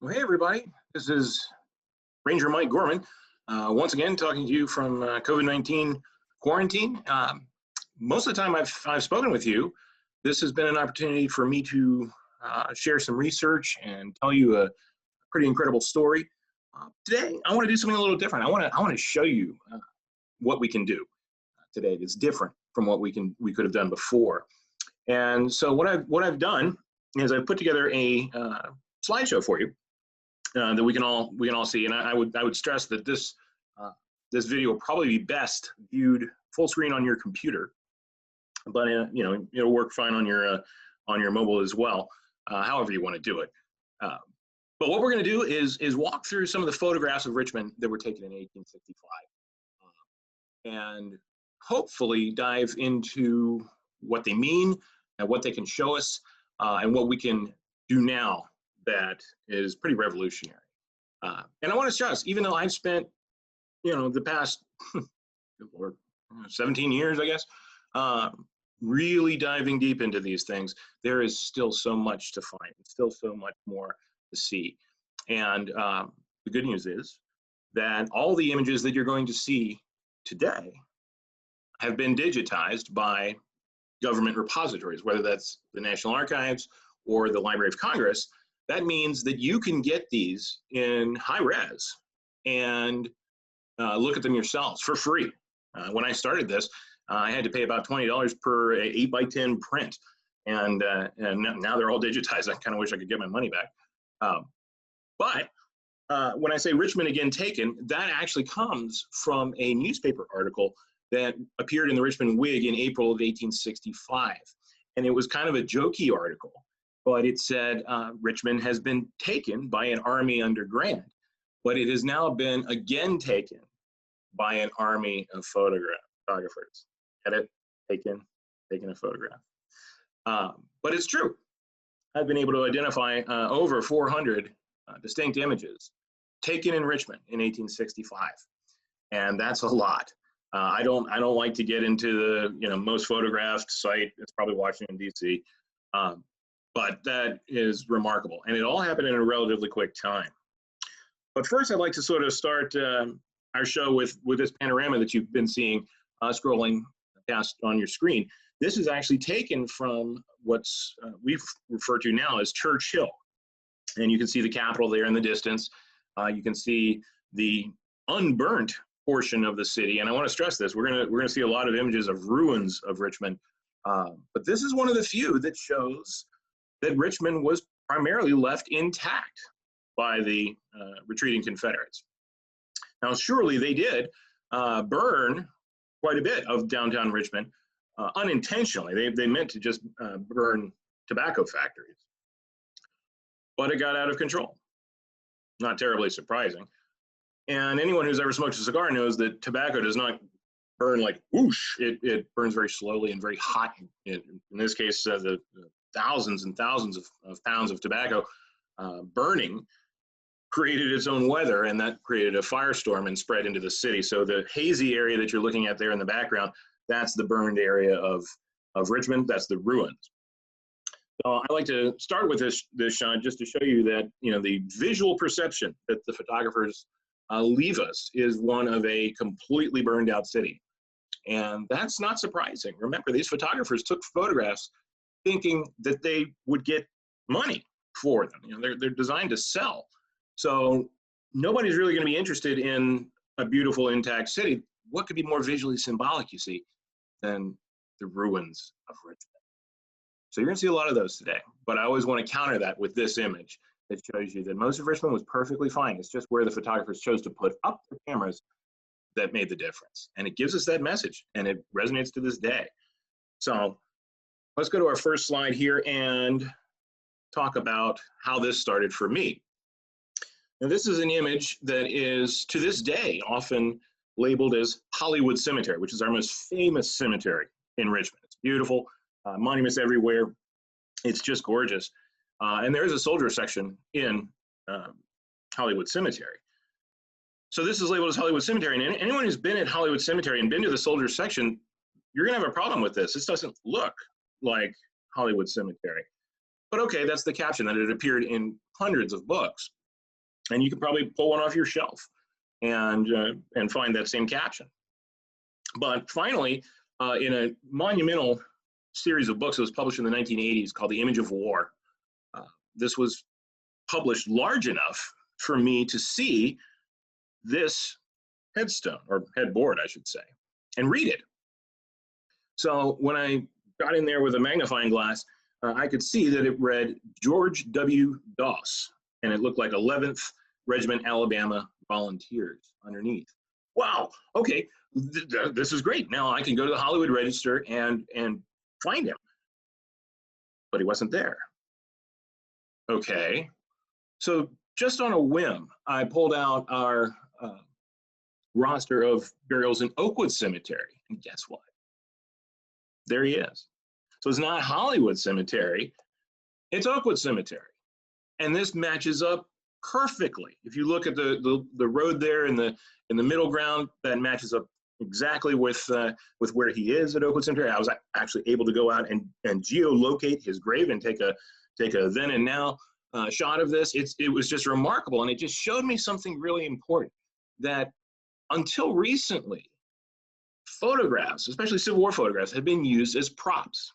Well, hey, everybody. This is Ranger Mike Gorman, once again talking to you from COVID-19 quarantine. Most of the time I've spoken with you, this has been an opportunity for me to share some research and tell you a pretty incredible story. Today, I want to do something a little different. I want to show you what we can do today that's different from what we could have done before. And so what I've done is I've put together a slideshow for you that we can all see. And I would stress that this video will probably be best viewed full screen on your computer, but it'll work fine on your mobile as well, however you want to do it. But what we're going to do is walk through some of the photographs of Richmond that were taken in 1865, and hopefully dive into what they mean and what they can show us, and what we can do now that is pretty revolutionary. And I want to stress, even though I've spent, the past 17 years, I guess, really diving deep into these things, there is still so much to find, still so much more to see. And the good news is that all the images that you're going to see today have been digitized by government repositories, whether that's the National Archives or the Library of Congress. That means that you can get these in high res and look at them yourselves for free. When I started this, I had to pay about $20 per 8x10 print, and now they're all digitized. I kind of wish I could get my money back. But when I say Richmond again taken, that actually comes from a newspaper article that appeared in the Richmond Whig in April of 1865. And it was kind of a jokey article, but it said Richmond has been taken by an army under Grant, but it has now been again taken by an army of photographers. Edit, taken a photograph. But it's true. I've been able to identify over 400 distinct images taken in Richmond in 1865, and that's a lot. I don't like to get into the most photographed site. It's probably Washington D.C., but that is remarkable, and it all happened in a relatively quick time. But first, I'd like to sort of start our show with this panorama that you've been seeing scrolling past on your screen. This is actually taken from what's we refer to now as Church Hill, and you can see the Capitol there in the distance. You can see the unburnt portion of the city, and I want to stress this: we're gonna see a lot of images of ruins of Richmond, but this is one of the few that shows that Richmond was primarily left intact by the retreating Confederates. Now, surely they did burn quite a bit of downtown Richmond unintentionally. They meant to just burn tobacco factories, but it got out of control. Not terribly surprising. And anyone who's ever smoked a cigar knows that tobacco does not burn like whoosh. It burns very slowly and very hot. In this case, the thousands and thousands of pounds of tobacco burning created its own weather, and that created a firestorm and spread into the city. So the hazy area that you're looking at there in the background, that's the burned area of Richmond. That's the ruins. So I like to start with this shot just to show you that the visual perception that the photographers leave us is one of a completely burned out city. And that's not surprising. Remember, these photographers took photographs thinking that they would get money for them. They're designed to sell. So nobody's really going to be interested in a beautiful intact city. What could be more visually symbolic, you see, than the ruins of Richmond? So you're going to see a lot of those today. But I always want to counter that with this image that shows you that most of Richmond was perfectly fine. It's just where the photographers chose to put up the cameras that made the difference. And it gives us that message, and it resonates to this day. So let's go to our first slide here and talk about how this started for me. Now, this is an image that is, to this day, often labeled as Hollywood Cemetery, which is our most famous cemetery in Richmond. It's beautiful, monuments everywhere. It's just gorgeous. And there is a soldier section in Hollywood Cemetery. So this is labeled as Hollywood Cemetery. And anyone who's been at Hollywood Cemetery and been to the soldier section, you're going to have a problem with this. This doesn't look like Hollywood Cemetery. But okay, that's the caption, that it appeared in hundreds of books. And you can probably pull one off your shelf and find that same caption. But finally, in a monumental series of books that was published in the 1980s called The Image of War, this was published large enough for me to see this headstone, or headboard, I should say, and read it. So when I got in there with a magnifying glass, I could see that it read George W. Doss, and it looked like 11th Regiment Alabama Volunteers underneath. Wow, okay, this is great. Now I can go to the Hollywood Register and find him. But he wasn't there. Okay, so just on a whim, I pulled out our roster of burials in Oakwood Cemetery, and guess what? There he is. So it's not Hollywood Cemetery, it's Oakwood Cemetery. And this matches up perfectly. If you look at the road there in the middle ground, that matches up exactly with where he is at Oakwood Cemetery. I was actually able to go out and geolocate his grave and take a then and now shot of this. It was just remarkable, and it just showed me something really important, that until recently, photographs, especially Civil War photographs, have been used as props.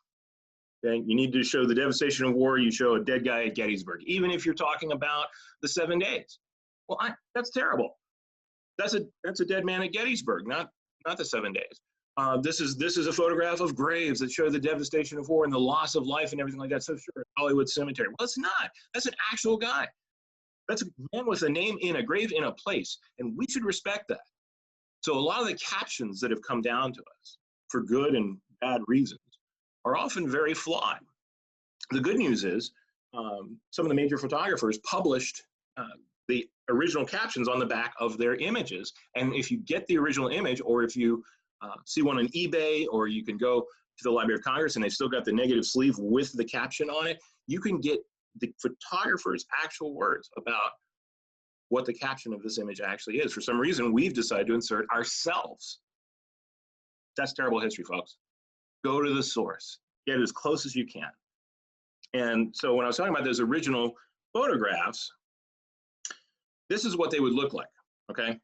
Okay? You need to show the devastation of war, you show a dead guy at Gettysburg, even if you're talking about the 7 days. Well, that's terrible. That's a dead man at Gettysburg, not the 7 days. This is a photograph of graves that show the devastation of war and the loss of life and everything like that. So sure, Hollywood Cemetery. Well, it's not. That's an actual guy. That's a man with a name in a grave in a place, and we should respect that. So a lot of the captions that have come down to us for good and bad reasons are often very flawed. The good news is some of the major photographers published the original captions on the back of their images. And if you get the original image, or if you see one on eBay, or you can go to the Library of Congress and they've still got the negative sleeve with the caption on it, you can get the photographer's actual words about what the caption of this image actually is. For some reason, we've decided to insert ourselves. That's terrible history, folks. Go to the source. Get as close as you can. And so when I was talking about those original photographs, this is what they would look like, okay?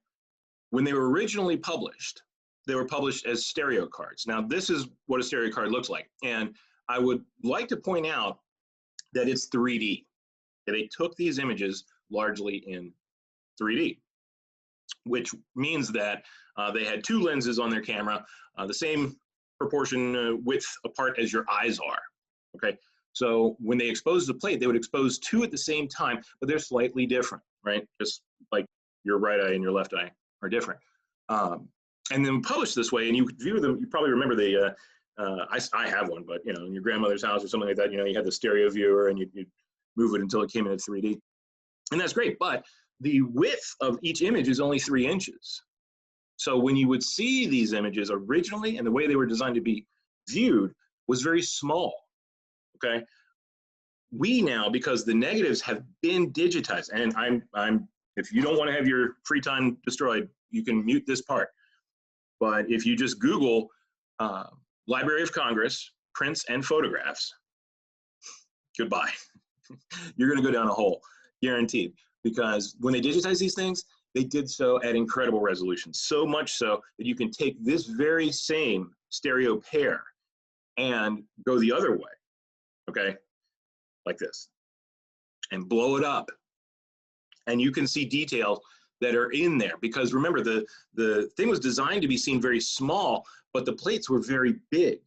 When they were originally published, they were published as stereo cards. Now, this is what a stereo card looks like. And I would like to point out that it's 3D. That they took these images largely in 3D, which means that they had 2 lenses on their camera, the same proportion width apart as your eyes are, okay? So when they expose the plate, they would expose 2 at the same time, but they're slightly different, right? Just like your right eye and your left eye are different. And then published this way, and you could view them, you probably remember the, I have one, but you know, in your grandmother's house or something like that, you know, you had the stereo viewer and you'd move it until it came in at 3D. And that's great, but the width of each image is only 3 inches. So when you would see these images originally, and the way they were designed to be viewed was very small, okay? We now, because the negatives have been digitized, and if you don't want to have your free time destroyed, you can mute this part. But if you just Google Library of Congress, prints and photographs, goodbye. You're going to go down a hole, guaranteed. Because when they digitize these things, they did so at incredible resolution. So much so that you can take this very same stereo pair and go the other way, okay? Like this, and blow it up. And you can see details that are in there, because remember, the thing was designed to be seen very small, but the plates were very big.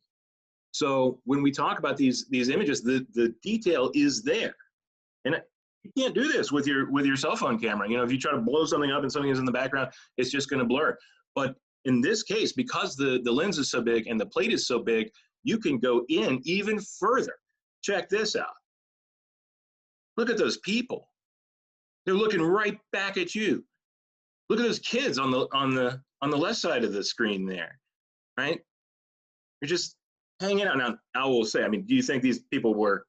So when we talk about these images, the detail is there. And you can't do this with your cell phone camera. You know, if you try to blow something up and something is in the background, it's just going to blur. But in this case, because the lens is so big and the plate is so big, you can go in even further. Check this out. Look at those people. They're looking right back at you. Look at those kids on the left side of the screen there, right? You're just hanging out. Now, I will say, I mean, do you think these people were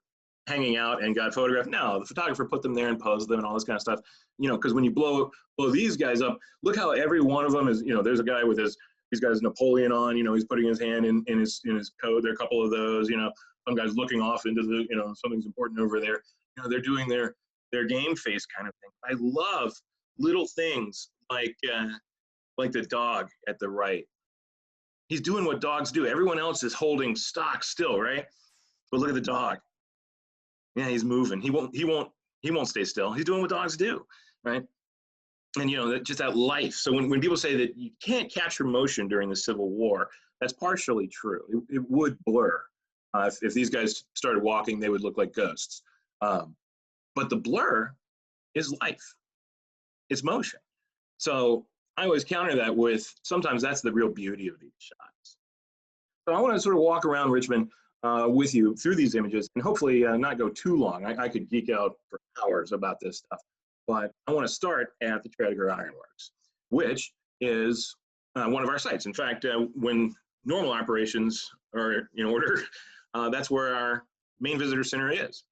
hanging out and got photographed? No, the photographer put them there and posed them and all this kind of stuff. You know, because when you blow these guys up, look how every one of them is, you know, there's a guy with he's got his Napoleon on, you know, he's putting his hand in his coat. There are a couple of those, you know, some guy's looking off into the, you know, something's important over there. You know, they're doing their their game face kind of thing. I love little things like the dog at the right. He's doing what dogs do. Everyone else is holding stock still, right? But look at the dog. Yeah, he's moving. He won't stay still. He's doing what dogs do, right? And you know, just that life. So when people say that you can't capture motion during the Civil War, that's partially true. It would blur. If these guys started walking, they would look like ghosts. But the blur is life. It's motion. So I always counter that with, sometimes that's the real beauty of these shots. So I want to sort of walk around Richmond with you through these images and hopefully not go too long. I could geek out for hours about this stuff. But I want to start at the Tredegar Ironworks, which is one of our sites. In fact, when normal operations are in order, that's where our main visitor center is.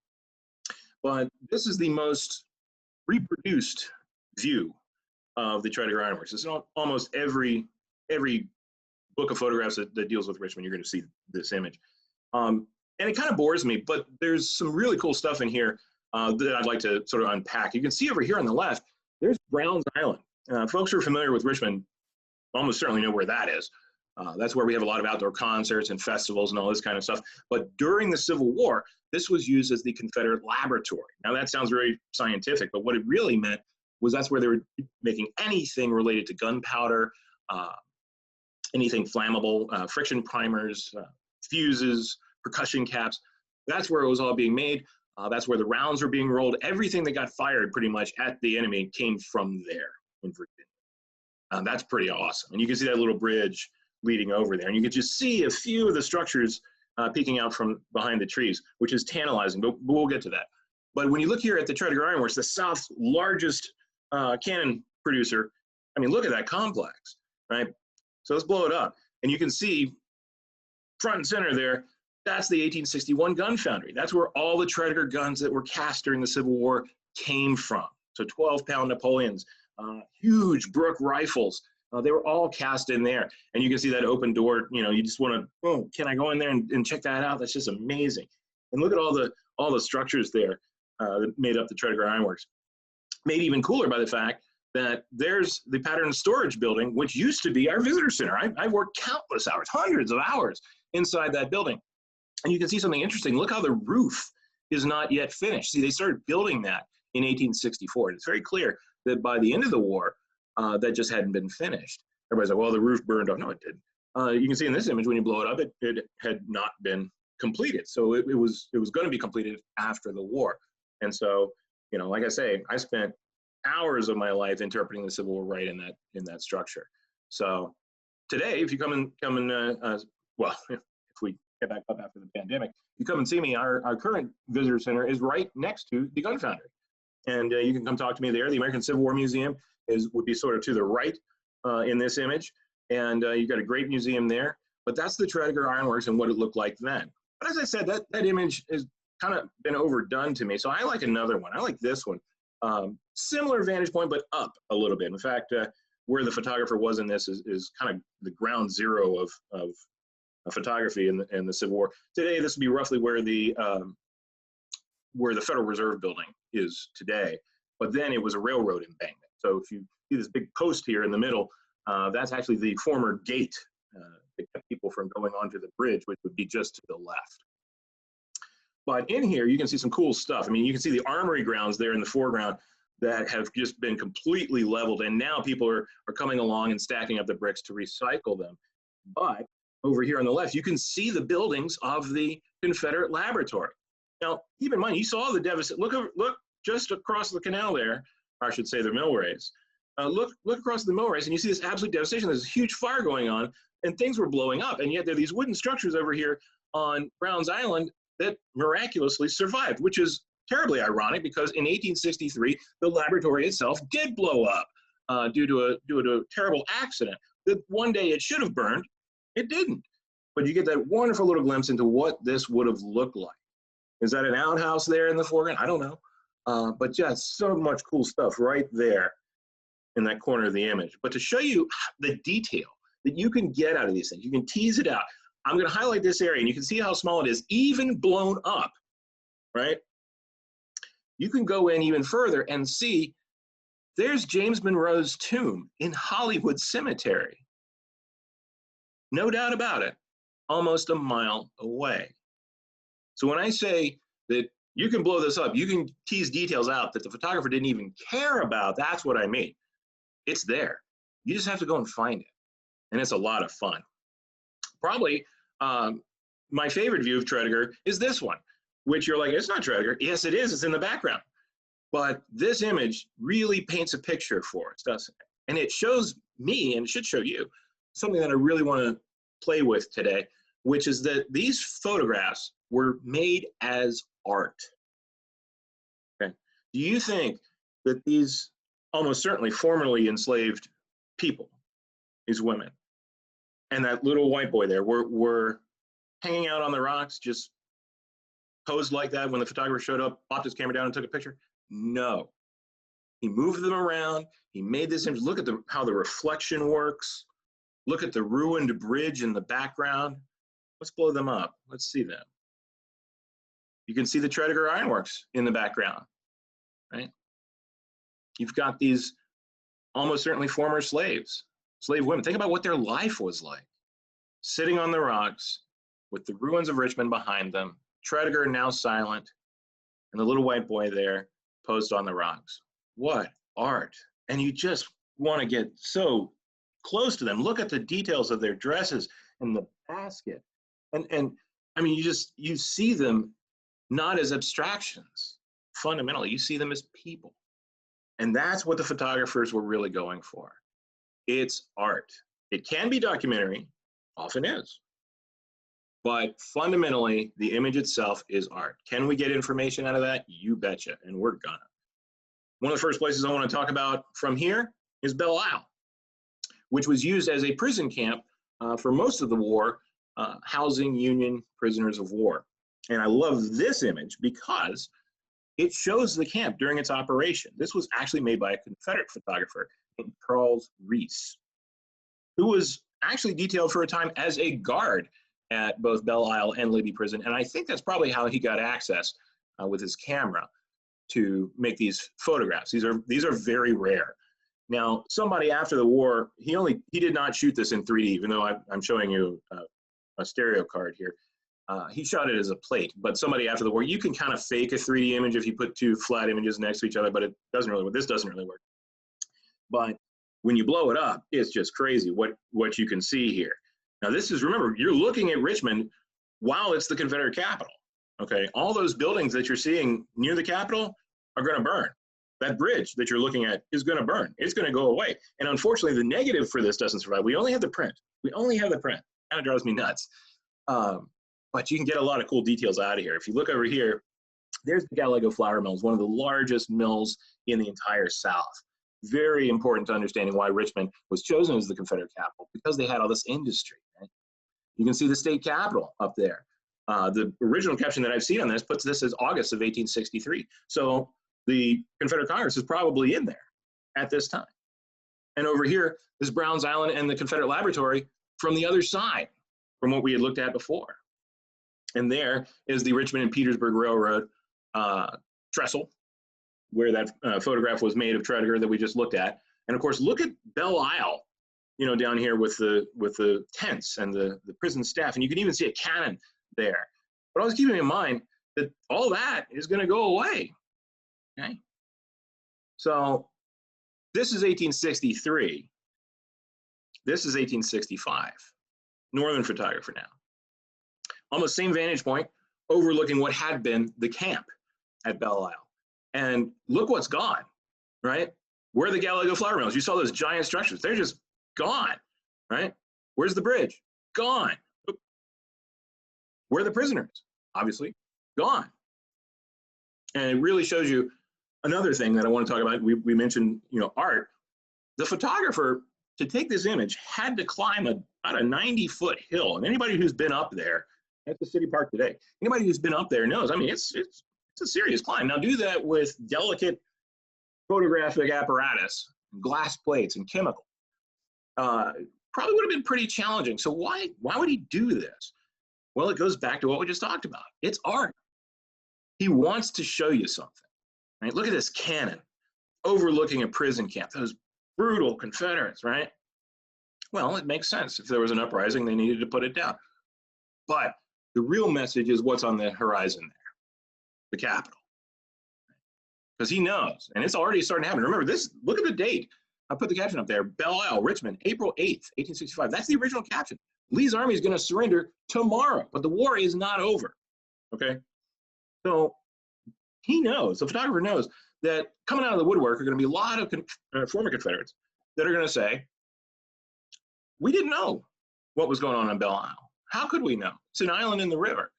But this is the most reproduced view of the Tredegar Ironworks. It's in almost every book of photographs that deals with Richmond, you're going to see this image. And it kind of bores me, but there's some really cool stuff in here that I'd like to sort of unpack. You can see over here on the left, there's Browns Island. Folks who are familiar with Richmond almost certainly know where that is. That's where we have a lot of outdoor concerts and festivals and all this kind of stuff. But during the Civil War, this was used as the Confederate laboratory. Now that sounds very scientific, but what it really meant was that's where they were making anything related to gunpowder, anything flammable, friction primers, fuses, percussion caps. That's where it was all being made. That's where the rounds were being rolled. Everything that got fired pretty much at the enemy came from there in Virginia. That's pretty awesome. And you can see that little bridge leading over there. And you can just see a few of the structures peeking out from behind the trees, which is tantalizing, but we'll get to that. But when you look here at the Tredegar Ironworks, the South's largest cannon producer, I mean, look at that complex, right? So let's blow it up. And you can see front and center there, that's the 1861 gun foundry. That's where all the Tredegar guns that were cast during the Civil War came from. So 12-pound Napoleons, huge Brooke rifles, they were all cast in there. And you can see that open door, you know, you just want to, oh, can I go in there and check that out? That's just amazing. And look at all the structures there that made up the Tredegar Ironworks. Made even cooler by the fact that there's the pattern storage building, which used to be our visitor center. I've worked countless hours, hundreds of hours inside that building. And you can see something interesting. Look how the roof is not yet finished. See, they started building that in 1864. And it's very clear that by the end of the war, that just hadn't been finished. Everybody's like, well, the roof burned off. No, it did. You can see in this image, when you blow it up, it had not been completed. So it was going to be completed after the war. And so, you know, like I say, I spent hours of my life interpreting the Civil War right in that structure. So today, if you come and well, if we get back up after the pandemic, you come and see me, our current visitor center is right next to the gun foundry. And you can come talk to me there. The American Civil War Museum would be sort of to the right in this image. And you've got a great museum there. But that's the Tredegar Ironworks and what it looked like then. But as I said, that image has kind of been overdone to me. So I like another one. I like this one. Similar vantage point, but up a little bit. In fact, where the photographer was in this is kind of the ground zero of photography in the Civil War. Today, this would be roughly where the Federal Reserve Building is today. But then it was a railroad embankment. So if you see this big post here in the middle, that's actually the former gate that kept people from going onto the bridge, which would be just to the left. But in here, you can see some cool stuff. I mean, you can see the armory grounds there in the foreground that have just been completely leveled. And now people are coming along and stacking up the bricks to recycle them. But over here on the left, you can see the buildings of the Confederate laboratory. Now, keep in mind, you saw the deficit. Look just across the canal there, or I should say the millrace. Look across the millrace, and you see this absolute devastation. There's a huge fire going on, and things were blowing up. And yet there are these wooden structures over here on Browns Island that miraculously survived, which is terribly ironic because in 1863, the laboratory itself did blow up due to a terrible accident. That one day it should have burned, it didn't. But you get that wonderful little glimpse into what this would have looked like. Is that an outhouse there in the foreground? I don't know. But yeah, so much cool stuff right there in that corner of the image. But to show you the detail that you can get out of these things, you can tease it out. I'm going to highlight this area, and you can see how small it is, even blown up, right? you can go in even further and see there's James Monroe's tomb in Hollywood Cemetery. No doubt about it, almost a mile away. So when I say that you can blow this up, you can tease details out that the photographer didn't even care about, that's what I mean. It's there. You just have to go and find it. And it's a lot of fun. Probably my favorite view of Tredegar is this one, which you're like, it's not Tredegar. Yes, it is. It's in the background. But this image really paints a picture for us, doesn't it? And it shows me, and it should show you, something that I really want to play with today, which is that these photographs were made as art. Okay. Do you think that these almost certainly formerly enslaved people, these women, and that little white boy there were hanging out on the rocks, just posed like that when the photographer showed up, popped his camera down and took a picture? No. He moved them around. He made this image. Look at how the reflection works. Look at the ruined bridge in the background. Let's blow them up. Let's see them. You can see the Tredegar ironworks in the background, right? You've got these almost certainly former slaves, slave women. Think about what their life was like. Sitting on the rocks with the ruins of Richmond behind them, Tredegar now silent, and the little white boy there posed on the rocks. What art. And you just want to get so close to them. Look at the details of their dresses and the basket. And I mean, you see them not as abstractions. Fundamentally, you see them as people. And that's what the photographers were really going for. It's art. It can be documentary, often is. But fundamentally, the image itself is art. Can we get information out of that? You betcha, and we're gonna. One of the first places I want to talk about from here is Belle Isle, which was used as a prison camp for most of the war, housing Union prisoners of war. And I love this image because it shows the camp during its operation. This was actually made by a Confederate photographer named Charles Reese, who was actually detailed for a time as a guard at both Belle Isle and Libby Prison. And I think that's probably how he got access with his camera to make these photographs. These are very rare. Now, somebody after the war, he did not shoot this in 3D, even though I'm showing you a stereo card here. He shot it as a plate, but somebody after the war, you can kind of fake a 3D image if you put two flat images next to each other, but it doesn't really work. This doesn't really work. But when you blow it up, it's just crazy what you can see here. Now this is, remember, you're looking at Richmond while it's the Confederate capital, okay? All those buildings that you're seeing near the Capitol are gonna burn. That bridge that you're looking at is gonna burn. It's gonna go away. And unfortunately, the negative for this doesn't survive. We only have the print. We only have the print. Kind of drives me nuts. But you can get a lot of cool details out of here. If you look over here, there's the Gallego Flour Mills, one of the largest mills in the entire South. Very important to understanding why Richmond was chosen as the Confederate capital, because they had all this industry. Right? You can see the state capitol up there. The original caption that I've seen on this puts this as August of 1863. So the Confederate Congress is probably in there at this time. And over here is Browns Island and the Confederate Laboratory from the other side, from what we had looked at before. And there is the Richmond and Petersburg Railroad trestle, where that photograph was made of Tredegar that we just looked at. And of course, look at Belle Isle, you know, down here with the tents and the prison staff, and you can even see a cannon there. But I was keeping in mind that all that is going to go away. Okay, so this is 1863. This is 1865. Northern photographer now. Almost same vantage point, overlooking what had been the camp at Belle Isle. And look what's gone, right? Where are the Gallego Flour Mills? You saw those giant structures. They're just gone, right? Where's the bridge? Gone. Where are the prisoners? Obviously, gone. And it really shows you another thing that I want to talk about. We mentioned, you know, art. The photographer, to take this image, had to climb about a 90-foot hill. And anybody who's been up there at the city park today, anybody who's been up there knows, I mean, it's a serious climb. Now do that with delicate photographic apparatus, glass plates and chemical. Probably would have been pretty challenging. So why would he do this? Well, it goes back to what we just talked about. It's art. He wants to show you something. right? Look at this cannon overlooking a prison camp. Those brutal Confederates, right? Well, it makes sense. If there was an uprising, they needed to put it down. But the real message is what's on the horizon there, the Capitol. Because he knows, and it's already starting to happen. Remember this, look at the date. I put the caption up there, Belle Isle, Richmond, April 8th, 1865. That's the original caption. Lee's army is going to surrender tomorrow, but the war is not over, okay? So he knows, the photographer knows, that coming out of the woodwork are going to be a lot of former Confederates that are going to say, we didn't know what was going on Belle Isle. How could we know? It's an island in the river.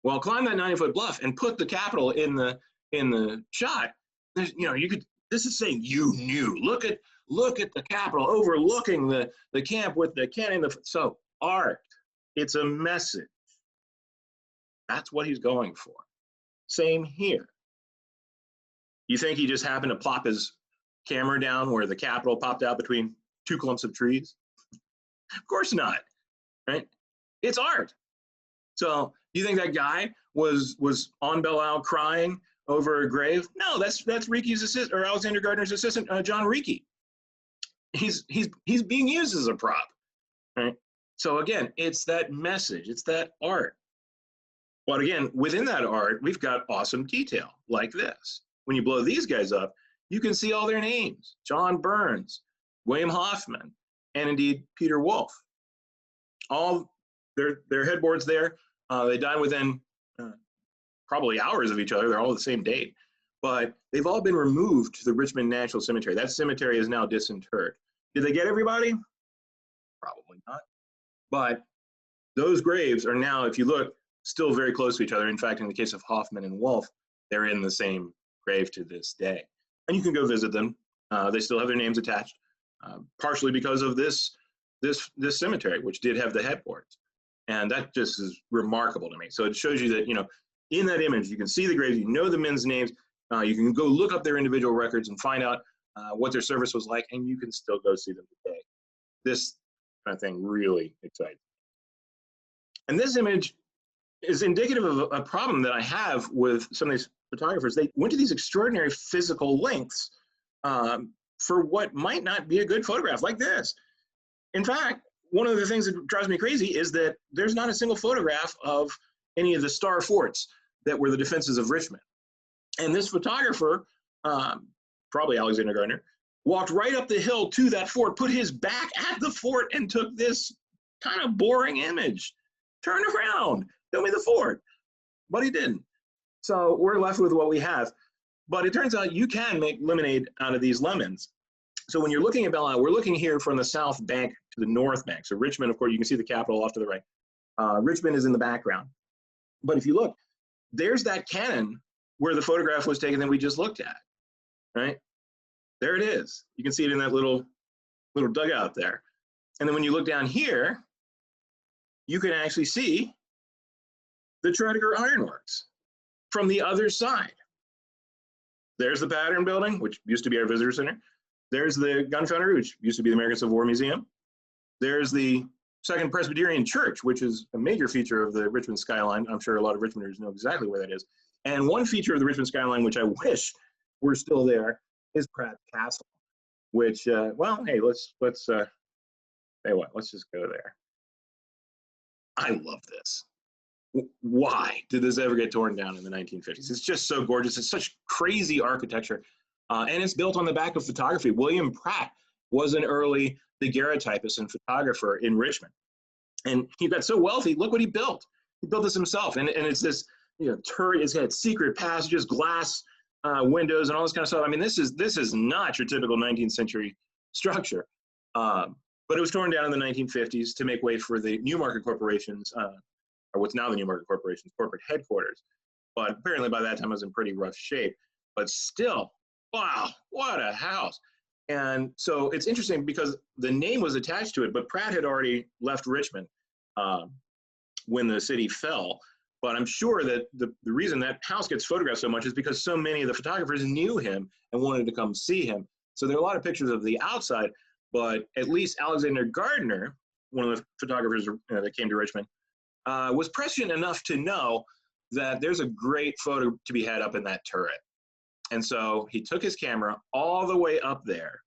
Well, climb that 90-foot bluff and put the Capitol in the shot. There's, you know, you could. This is saying you knew. Look at the Capitol overlooking the camp with the cannon. So art. It's a message. That's what he's going for. Same here. You think he just happened to plop his camera down where the Capitol popped out between two clumps of trees? Of course not, right? It's art. So you think that guy was on Belle Isle crying over a grave? No, that's Reeky's assistant, or Alexander Gardner's assistant, John Reeky. He's being used as a prop, right? So again, it's that message, it's that art. But again, within that art, we've got awesome detail like this. When you blow these guys up, you can see all their names: John Burns, William Hoffman, and indeed Peter Wolfe. All their headboards there. They died within probably hours of each other. They're all the same date, but they've all been removed to the Richmond National Cemetery. That cemetery is now disinterred. Did they get everybody? Probably not. But those graves are now, if you look, still very close to each other. In fact, in the case of Hoffman and Wolfe, they're in the same grave to this day. And you can go visit them. They still have their names attached, partially because of this cemetery, which did have the headboards. And that just is remarkable to me. So it shows you that, you know, in that image, you can see the graves, you know the men's names, you can go look up their individual records and find out what their service was like, and you can still go see them today. This kind of thing really excites me. And this image is indicative of a problem that I have with some of these photographers. They went to these extraordinary physical lengths for what might not be a good photograph like this. In fact, one of the things that drives me crazy is that there's not a single photograph of any of the star forts that were the defenses of Richmond. And this photographer, probably Alexander Gardner, walked right up the hill to that fort, put his back at the fort, and took this kind of boring image. Turn around, show me the fort. But he didn't. So we're left with what we have. But it turns out you can make lemonade out of these lemons. So when you're looking at Belle Isle, we're looking here from the south bank to the north bank. So Richmond, of course, you can see the Capitol off to the right. Richmond is in the background. But if you look, there's that cannon where the photograph was taken that we just looked at, right? There it is. You can see it in that little dugout there. And then when you look down here, you can actually see the Tredegar Ironworks from the other side. There's the Pattern Building, which used to be our visitor center. There's the Gun Foundry, which used to be the American Civil War Museum. There's the Second Presbyterian Church, which is a major feature of the Richmond skyline. I'm sure a lot of Richmonders know exactly where that is. And one feature of the Richmond skyline, which I wish were still there, is Pratt Castle, which, well, hey, let's say what, let's just go there. I love this. Why did this ever get torn down in the 1950s? It's just so gorgeous. It's such crazy architecture. And it's built on the back of photography. William Pratt was an early daguerreotypist and photographer in Richmond. And he got so wealthy, look what he built. He built this himself. And it's this, you know, turret, it's got secret passages, glass windows, and all this kind of stuff. I mean, this is not your typical 19th century structure. But it was torn down in the 1950s to make way for the Newmarket Corporation's, or what's now the Newmarket Corporation's corporate headquarters. But apparently by that time it was in pretty rough shape. But still, wow, what a house. And so it's interesting because the name was attached to it, but Pratt had already left Richmond when the city fell. But I'm sure that the reason that house gets photographed so much is because so many of the photographers knew him and wanted to come see him. So there are a lot of pictures of the outside, but at least Alexander Gardner, one of the photographers that came to Richmond, was prescient enough to know that there's a great photo to be had up in that turret. And so he took his camera all the way up there.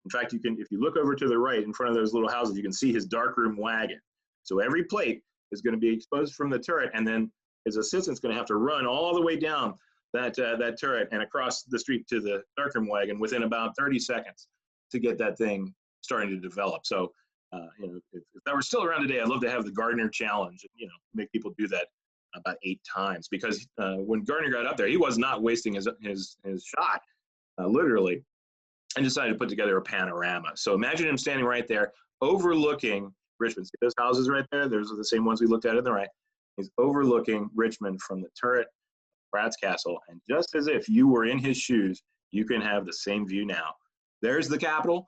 In fact, you can, if you look over to the right in front of those little houses, you can see his darkroom wagon. So every plate is going to be exposed from the turret, and then his assistant's going to have to run all the way down that turret and across the street to the darkroom wagon within about 30 seconds to get that thing starting to develop. So, you know, if that were still around today, I'd love to have the Gardner challenge, you know, make people do that about 8 times, because when Gardner got up there, he was not wasting his shot, literally, and decided to put together a panorama. So imagine him standing right there overlooking Richmond. See those houses right there? Those are the same ones we looked at on the right. He's overlooking Richmond from the turret, Pratt's castle, and just as if you were in his shoes, you can have the same view now. There's the Capitol,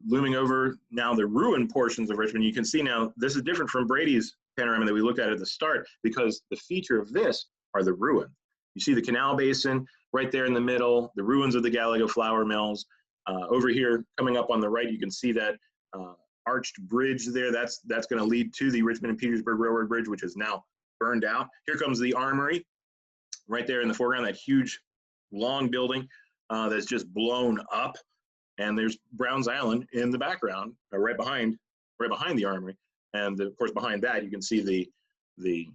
looming over now the ruined portions of Richmond. You can see now this is different from Brady's panorama that we looked at the start, because the feature of this are the ruins. You see the canal basin right there in the middle, the ruins of the Gallego flour mills. Over here, coming up on the right, you can see that arched bridge there. That's going to lead to the Richmond and Petersburg Railroad Bridge, which is now burned out. Here comes the armory right there in the foreground, that huge, long building that's just blown up. And there's Browns Island in the background, right behind the armory. And of course, behind that, you can see the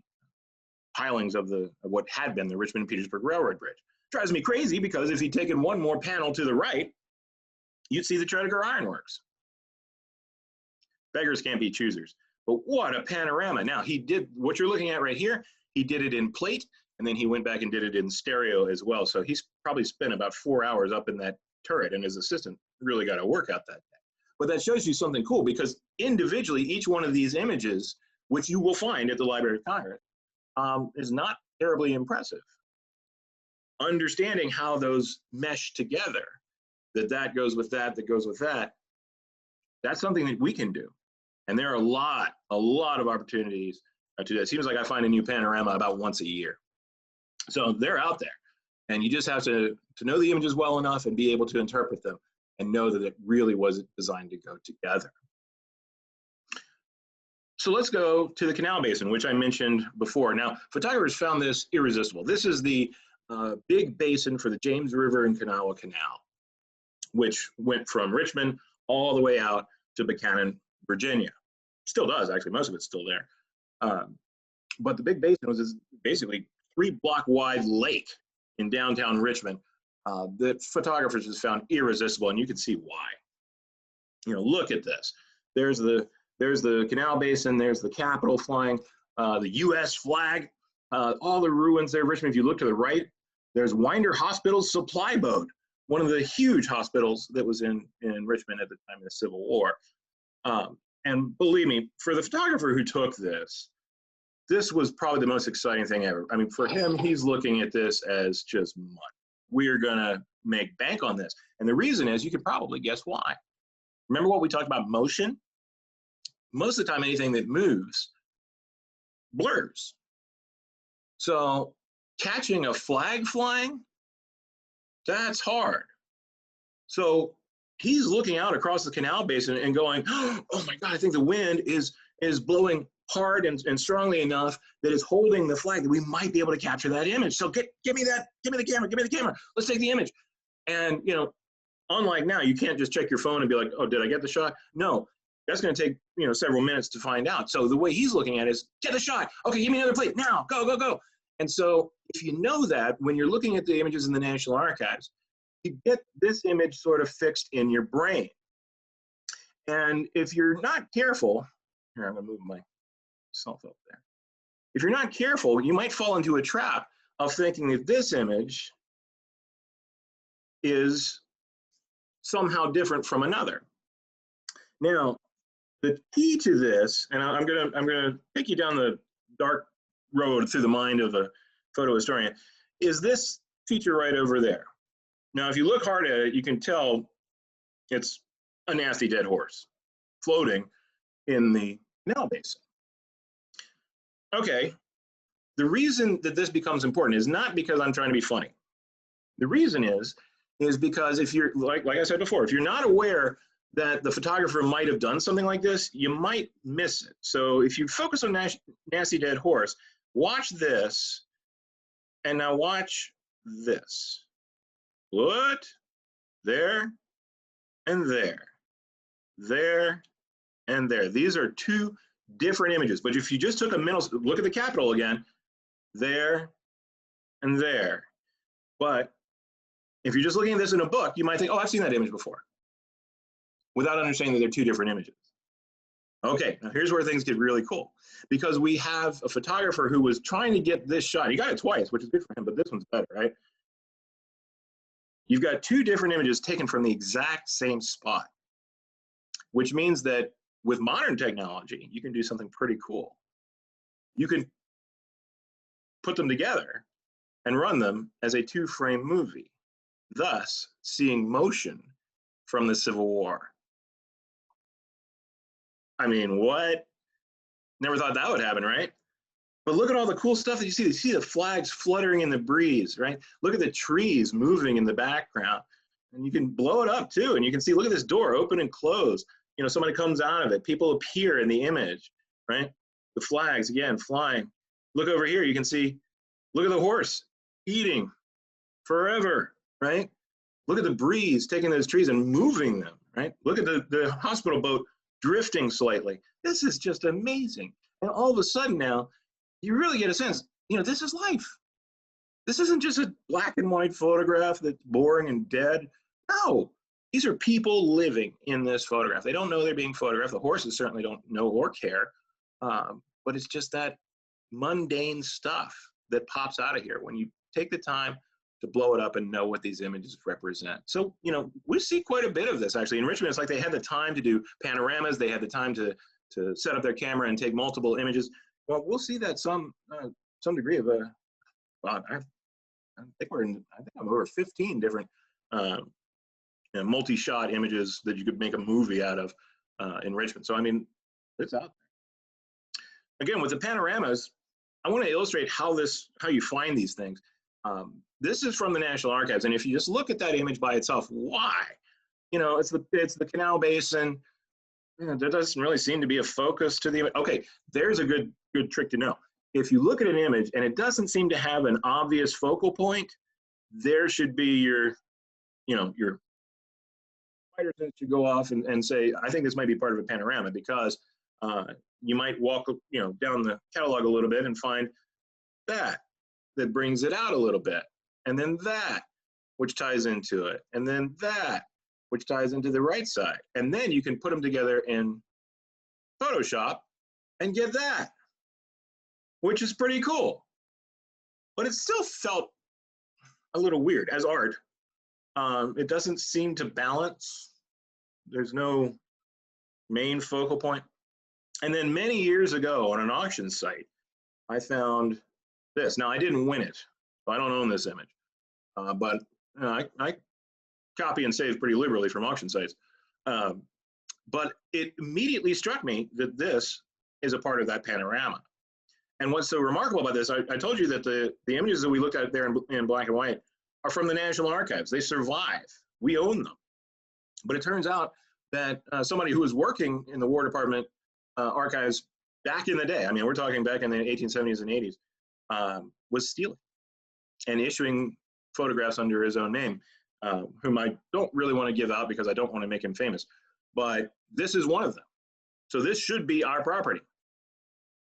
pilings of what had been the Richmond and Petersburg Railroad Bridge. Drives me crazy, because if you'd taken one more panel to the right, you'd see the Tredegar Ironworks. Beggars can't be choosers. But what a panorama. Now, he did what you're looking at right here. He did it in plate, and then he went back and did it in stereo as well. So he's probably spent about 4 hours up in that turret, and his assistant really got to work out that day. But that shows you something cool, because individually, each one of these images, which you will find at the Library of Congress, is not terribly impressive. Understanding how those mesh together, that goes with that goes with that, that's something that we can do. And there are a lot of opportunities to do that. It seems like I find a new panorama about once a year. So they're out there. And you just have to know the images well enough and be able to interpret them and know that it really was designed to go together. So let's go to the canal basin, which I mentioned before. Now, photographers found this irresistible. This is the big basin for the James River and Kanawha Canal, which went from Richmond all the way out to Buchanan, Virginia. Still does, actually. Most of it's still there. But the big basin was basically 3-block-wide lake in downtown Richmond that photographers just found irresistible, and you can see why. You know, look at this. There's the canal basin, there's the Capitol flying, the U.S. flag, all the ruins there. Richmond, if you look to the right, there's Winder Hospital's supply boat, one of the huge hospitals that was in Richmond at the time of the Civil War. And believe me, for the photographer who took this was probably the most exciting thing ever. I mean, for him, he's looking at this as just money. We are going to make bank on this. And the reason is, you can probably guess why. Remember what we talked about motion? Most of the time, anything that moves blurs. So catching a flag flying, that's hard. So he's looking out across the canal basin and going, oh my God, I think the wind is blowing hard and strongly enough that it's holding the flag that we might be able to capture that image. So give me the camera. Let's take the image. And, you know, unlike now, you can't just check your phone and be like, oh, did I get the shot? No, that's going to take, you know, several minutes to find out. So the way he's looking at it is, get the shot. Okay, give me another plate now. Go. And so if you know that, when you're looking at the images in the National Archives, you get this image sort of fixed in your brain. And if you're not careful, here, I'm going to move myself up there. If you're not careful, you might fall into a trap of thinking that this image is somehow different from another. Now, the key to this, and I'm gonna take you down the dark road through the mind of a photo historian, is this feature right over there. Now, if you look hard at it, you can tell it's a nasty dead horse floating in the canal basin. Okay, the reason that this becomes important is not because I'm trying to be funny. The reason is because if you're, like I said before, if you're not aware that the photographer might have done something like this, you might miss it. So if you focus on nasty dead horse, watch this, and now watch this. What? There and there. There and there. These are two different images. But if you just took a mental look at the Capitol again, there and there. But if you're just looking at this in a book, you might think, oh, I've seen that image before, without understanding that they're two different images. Okay, now here's where things get really cool, because we have a photographer who was trying to get this shot. He got it twice, which is good for him, but this one's better, right? You've got two different images taken from the exact same spot, which means that with modern technology, you can do something pretty cool. You can put them together and run them as a two-frame movie, thus seeing motion from the Civil War. I mean, what? Never thought that would happen, right? But look at all the cool stuff that you see. You see the flags fluttering in the breeze, right? Look at the trees moving in the background. And you can blow it up too. And you can see, look at this door open and close. You know, somebody comes out of it. People appear in the image, right? The flags, again, flying. Look over here. You can see, look at the horse eating forever, right? Look at the breeze taking those trees and moving them, right? Look at the hospital boat drifting slightly. This is just amazing. And all of a sudden now, you really get a sense, you know, this is life. This isn't just a black and white photograph that's boring and dead. No, these are people living in this photograph. They don't know they're being photographed. The horses certainly don't know or care, but it's just that mundane stuff that pops out of here when you take the time to blow it up and know what these images represent. So, you know, we see quite a bit of this actually. In Richmond, it's like they had the time to do panoramas. They had the time to set up their camera and take multiple images. Well, we'll see that some degree of a, wow, I think I'm over 15 different you know, multi-shot images that you could make a movie out of in Richmond. So, I mean, it's out there. Again, with the panoramas, I want to illustrate how you find these things. This is from the National Archives, and if you just look at that image by itself, why? You know, it's the canal basin. You know, there doesn't really seem to be a focus to the image. Okay, there's a good trick to know. If you look at an image and it doesn't seem to have an obvious focal point, there should be your spider sense should go off and say, I think this might be part of a panorama, because you might walk, you know, down the catalog a little bit and find that brings it out a little bit, and then that, which ties into it, and then that, which ties into the right side, and then you can put them together in Photoshop and get that, which is pretty cool. But it still felt a little weird as art. It doesn't seem to balance. There's no main focal point. And then many years ago on an auction site, I found this. Now, I didn't win it, so I don't own this image, but I copy and save pretty liberally from auction sites. But it immediately struck me that this is a part of that panorama. And what's so remarkable about this, I told you that the images that we looked at there in black and white are from the National Archives. They survive. We own them. But it turns out that somebody who was working in the War Department archives back in the day, I mean, we're talking back in the 1870s and 80s, was stealing and issuing photographs under his own name, whom I don't really want to give out because I don't want to make him famous. But this is one of them. So this should be our property.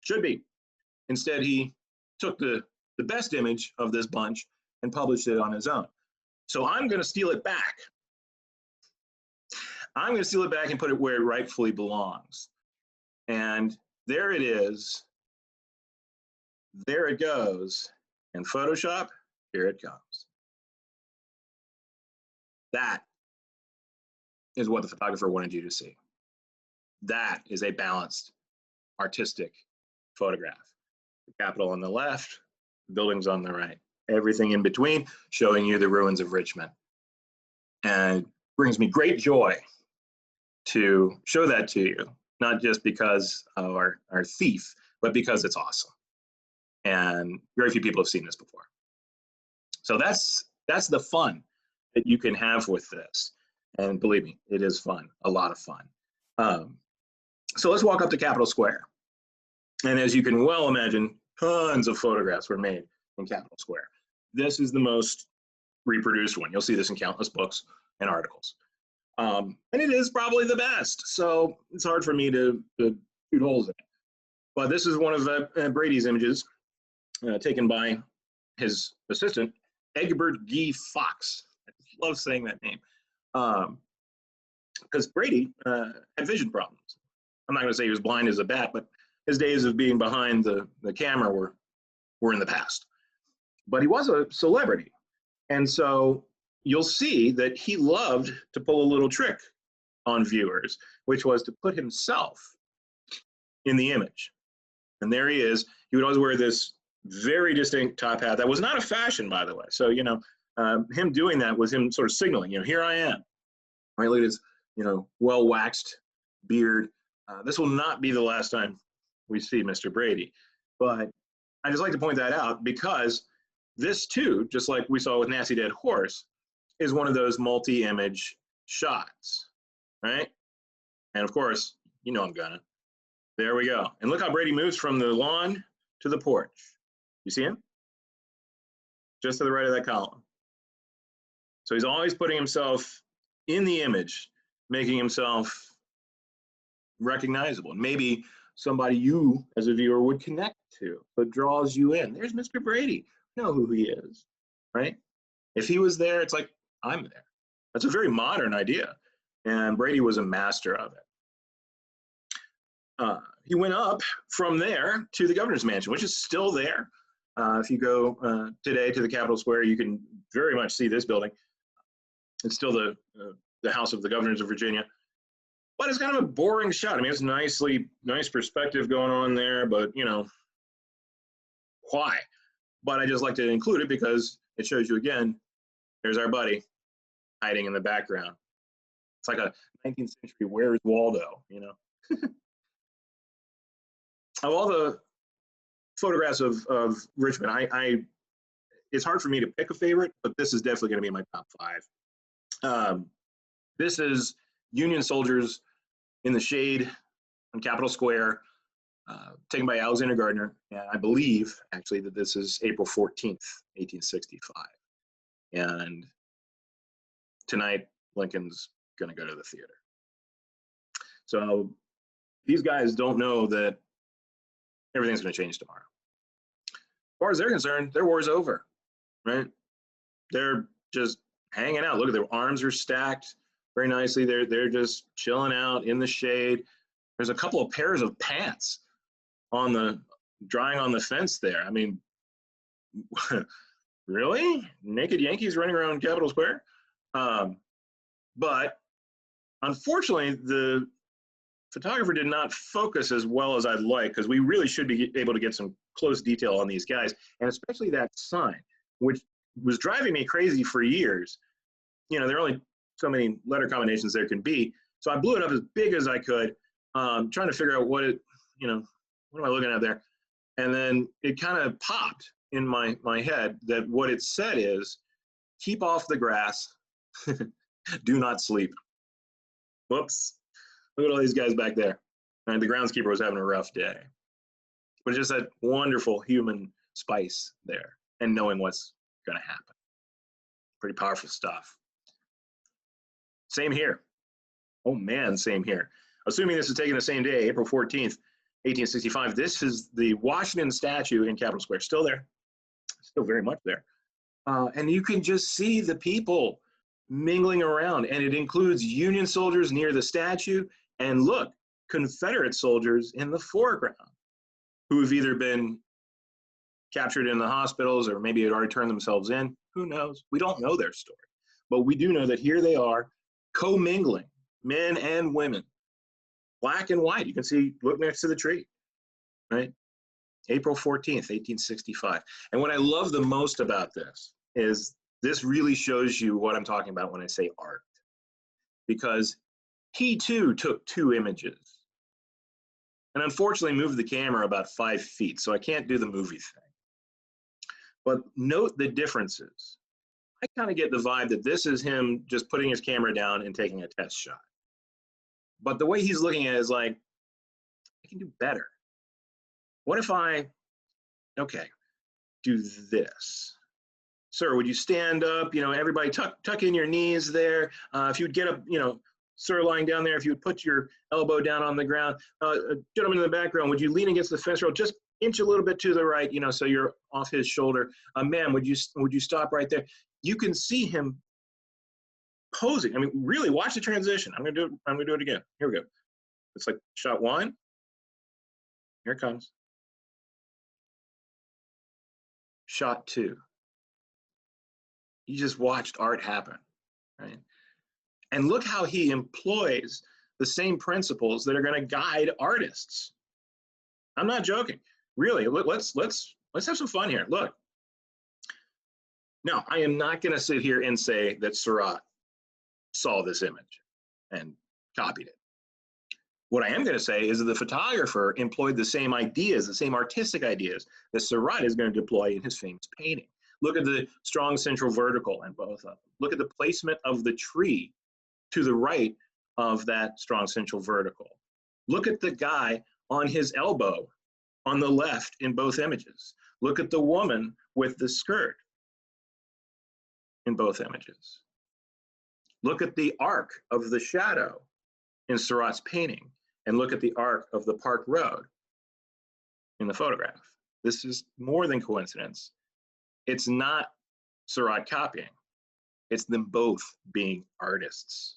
Should be. Instead, he took the best image of this bunch and published it on his own. So I'm going to steal it back. I'm going to steal it back and put it where it rightfully belongs. And there it is. There it goes. And Photoshop, here it comes. That is what the photographer wanted you to see. That is a balanced, artistic photograph. The Capitol on the left, the buildings on the right. Everything in between, showing you the ruins of Richmond. And it brings me great joy to show that to you, not just because of our thief, but because it's awesome. And very few people have seen this before. So that's the fun that you can have with this. And believe me, it is fun, a lot of fun. So let's walk up to Capitol Square. And as you can well imagine, tons of photographs were made in Capitol Square. This is the most reproduced one. You'll see this in countless books and articles. And it is probably the best. So it's hard for me to shoot holes in it. But this is one of Brady's images taken by his assistant, Egbert G. Fox. I love saying that name. Because Brady had vision problems. I'm not going to say he was blind as a bat, but his days of being behind the camera were in the past. But he was a celebrity. And so you'll see that he loved to pull a little trick on viewers, which was to put himself in the image. And there he is. He would always wear this very distinct top hat. That was not a fashion, by the way. So, you know, him doing that was him sort of signaling, you know, here I am. Right, look at his, you know, well-waxed beard. This will not be the last time we see Mr. Brady. But I just like to point that out because this too, just like we saw with Nasty Dead Horse, is one of those multi-image shots, right? And of course, you know I'm gonna. There we go. And look how Brady moves from the lawn to the porch. You see him? Just to the right of that column. So he's always putting himself in the image, making himself recognizable. And maybe somebody you, as a viewer, would connect to, but draws you in. There's Mr. Brady. You know who he is, right? If he was there, it's like, I'm there. That's a very modern idea. And Brady was a master of it. He went up from there to the governor's mansion, which is still there. If you go today to the Capitol Square, you can very much see this building. It's still the house of the governors of Virginia. But it's kind of a boring shot. I mean, it's nice perspective going on there, but, you know, why? But I just like to include it because it shows you, again, there's our buddy hiding in the background. It's like a 19th century Where's Waldo, you know? Of all the photographs of Richmond, it's hard for me to pick a favorite, but this is definitely going to be my top 5. This is Union soldiers in the shade on Capitol Square, taken by Alexander Gardner. And I believe, actually, that this is April 14th, 1865. And tonight, Lincoln's going to go to the theater. So these guys don't know that everything's going to change tomorrow. As far as they're concerned, their war's over, right? They're just hanging out. Look at their arms are stacked very nicely. They're just chilling out in the shade. There's a couple of pairs of pants drying on the fence there. I mean, really? Naked Yankees running around Capitol Square? But unfortunately, the photographer did not focus as well as I'd like, because we really should be able to get some close detail on these guys, and especially that sign, which was driving me crazy for years. You know, there are only so many letter combinations there can be, so I blew it up as big as I could, trying to figure out what am I looking at there? And then it kind of popped in my head that what it said is, keep off the grass, do not sleep. Whoops. Look at all these guys back there. And the groundskeeper was having a rough day. But just that wonderful human spice there and knowing what's going to happen. Pretty powerful stuff. Same here. Oh man, same here. Assuming this is taken the same day, April 14th, 1865, this is the Washington statue in Capitol Square. Still there. Still very much there. And you can just see the people mingling around. And it includes Union soldiers near the statue. And look, Confederate soldiers in the foreground who have either been captured in the hospitals or maybe had already turned themselves in. Who knows? We don't know their story. But we do know that here they are commingling, men and women, black and white. You can see, look next to the tree, right? April 14th, 1865. And what I love the most about this is this really shows you what I'm talking about when I say art. Because he too took 2 images and unfortunately moved the camera about 5 feet, so I can't do the movie thing. But note the differences. I kind of get the vibe that this is him just putting his camera down and taking a test shot. But the way he's looking at it is like, I can do better. What if I, okay, do this? sir, would you stand up? You know, everybody tuck in your knees there. If you'd get up, you know, sir, lying down there, if you would put your elbow down on the ground. Gentleman in the background, would you lean against the fence rail? Just inch a little bit to the right, you know, so you're off his shoulder. Ma'am, would you stop right there? You can see him posing. I mean, really watch the transition. I'm gonna do it again. Here we go. It's like shot one. Here it comes. Shot two. You just watched art happen, right? And look how he employs the same principles that are going to guide artists. I'm not joking. Really, let's have some fun here. Look. Now, I am not going to sit here and say that Seurat saw this image and copied it. What I am going to say is that the photographer employed the same ideas, the same artistic ideas that Seurat is going to deploy in his famous painting. Look at the strong central vertical in both of them. Look at the placement of the tree to the right of that strong central vertical. Look at the guy on his elbow on the left in both images. Look at the woman with the skirt in both images. Look at the arc of the shadow in Seurat's painting, and look at the arc of the Park Road in the photograph. This is more than coincidence. It's not Seurat copying. It's them both being artists.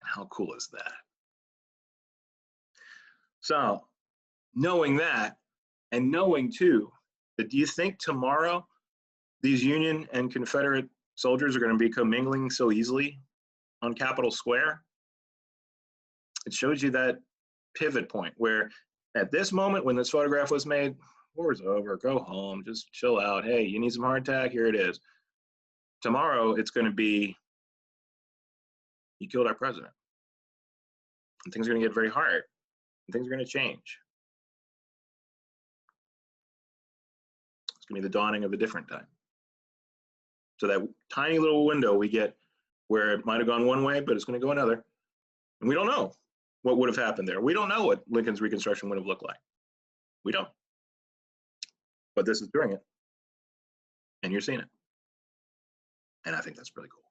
How cool is that? So, knowing that, and knowing too, that do you think tomorrow these Union and Confederate soldiers are going to be commingling so easily on Capitol Square? It shows you that pivot point where at this moment when this photograph was made, war's over, go home, just chill out. Hey, you need some hardtack? Here it is. Tomorrow it's going to be, you killed our president. And things are going to get very hard. And things are going to change. It's going to be the dawning of a different time. So that tiny little window we get where it might have gone one way, but it's going to go another. And we don't know what would have happened there. We don't know what Lincoln's Reconstruction would have looked like. We don't. But this is doing it. And you're seeing it. And I think that's really cool.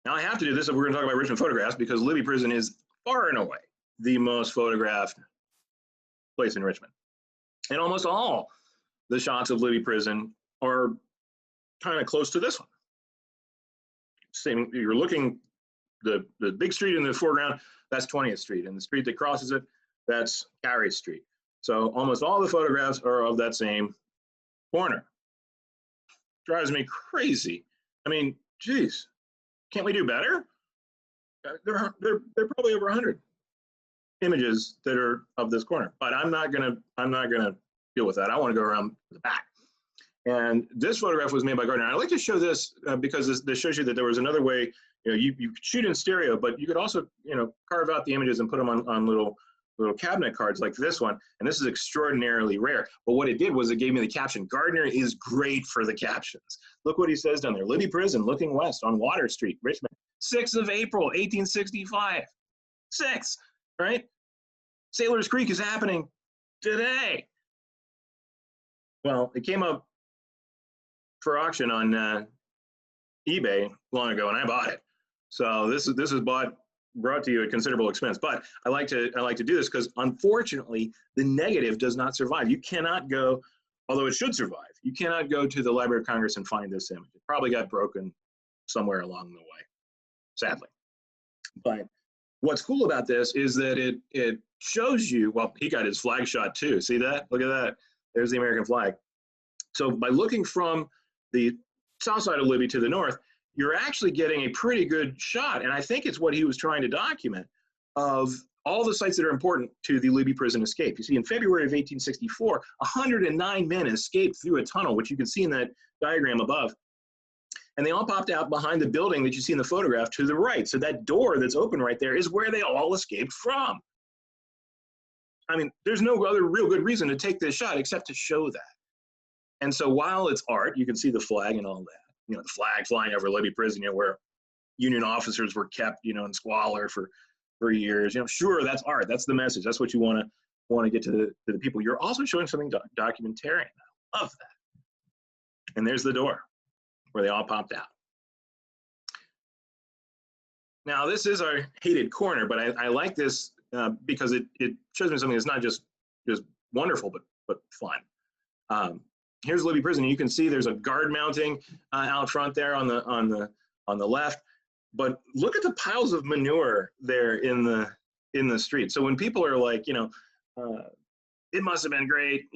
Now I have to do this if we're going to talk about Richmond photographs, because Libby Prison is far and away the most photographed place in Richmond. And almost all the shots of Libby Prison are kind of close to this one. Same, you're looking, the big street in the foreground, that's 20th Street, and the street that crosses it, that's Carey Street. So almost all the photographs are of that same corner. Drives me crazy. I mean, geez, can't we do better? There are probably over 100 images that are of this corner, but I'm not gonna deal with that. I want to go around the back. And this photograph was made by Gardner. I'd like to show this because this shows you that there was another way. You know, you could shoot in stereo, but you could also, you know, carve out the images and put them on little cabinet cards like this one. And this is extraordinarily rare. But what it did was it gave me the caption. Gardner is great for the captions. Look what he says down there. Libby Prison, looking west on Water Street, Richmond, 6th of April, 1865. 6, right? Sailor's Creek is happening today. Well, it came up for auction on eBay long ago, and I bought it. So this is brought to you at considerable expense. But I like to do this because unfortunately the negative does not survive. You cannot go, although it should survive. You cannot go to the Library of Congress and find this image. It probably got broken somewhere along the way, sadly. But what's cool about this is that it shows you. Well, he got his flag shot too. See that? Look at that. There's the American flag. So by looking from the south side of Libby to the north, you're actually getting a pretty good shot. And I think it's what he was trying to document of all the sites that are important to the Libby Prison escape. You see, in February of 1864, 109 men escaped through a tunnel, which you can see in that diagram above. And they all popped out behind the building that you see in the photograph to the right. So that door that's open right there is where they all escaped from. I mean, there's no other real good reason to take this shot except to show that. And so while it's art, you can see the flag and all that. You know, the flag flying over Libby Prison, you know, where Union officers were kept, you know, in squalor for years. You know, sure, that's art. That's the message. That's what you want to get to the people. You're also showing something documentarian. I love that. And there's the door where they all popped out. Now, this is our hated corner, but I like this because it shows me something that's not just wonderful, but fun. Here's Libby Prison. You can see there's a guard mounting out front there on the left. But look at the piles of manure there in the street. So when people are like, it must have been great,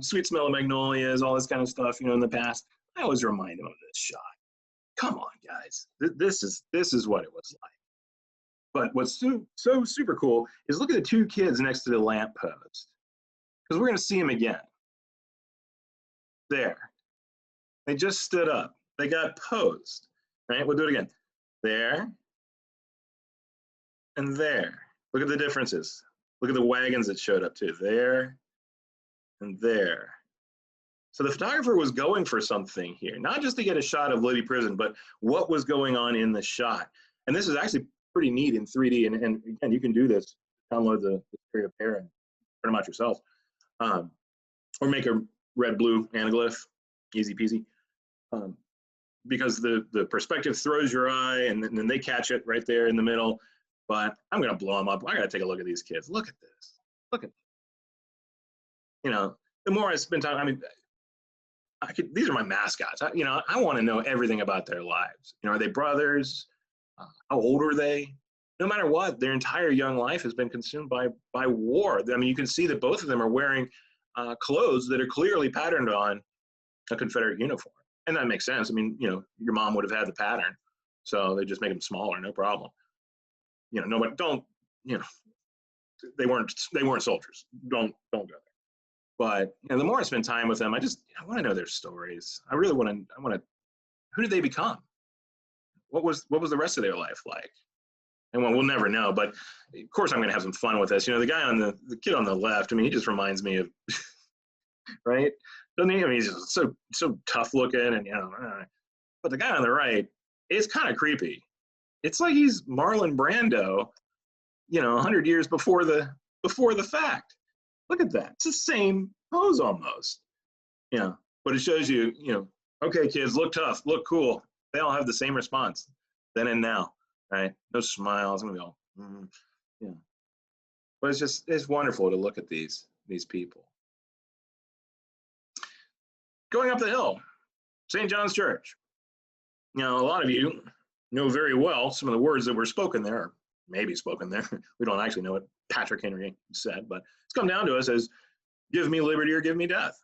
sweet smell of magnolias, all this kind of stuff, in the past, I always remind them of this shot. Come on, guys. This is what it was like. But what's so super cool is look at the two kids next to the lamppost, because we're going to see them again. There. They just stood up. They got posed. Right? We'll do it again. There and there. Look at the differences. Look at the wagons that showed up too. There and there. So the photographer was going for something here, not just to get a shot of Libby Prison, but what was going on in the shot. And this is actually pretty neat in 3D. And again, you can do this, download the stereo pair and print them out yourself. Or make a red-blue anaglyph, easy peasy. Because the perspective throws your eye, and then they catch it right there in the middle. But I'm going to blow them up. I got to take a look at these kids. Look at this. Look at this. The more I spend time, I mean, these are my mascots. I want to know everything about their lives. Are they brothers? How old are they? No matter what, their entire young life has been consumed by war. I mean, you can see that both of them are wearing clothes that are clearly patterned on a Confederate uniform. And that makes sense. I mean, your mom would have had the pattern, so they just make them smaller, no problem. Nobody they weren't soldiers. Don't go there. But the more I spend time with them, I want to know their stories. I really want to. Who did they become? What was the rest of their life like? And we'll never know. But of course, I'm going to have some fun with this. The guy the kid on the left. I mean, he just reminds me of, right? Doesn't he? I mean, he's just so tough looking, and but the guy on the right is kind of creepy. It's like he's Marlon Brando, 100 years before the fact. Look at that. It's the same pose almost. But it shows you, okay, kids, look tough, look cool. They all have the same response then and now, right? No smiles. I'm gonna go, But it's wonderful to look at these people. Going up the hill, St. John's Church. A lot of you know very well some of the words that were spoken there, or maybe spoken there. We don't actually know what Patrick Henry said, but it's come down to us as, give me liberty or give me death.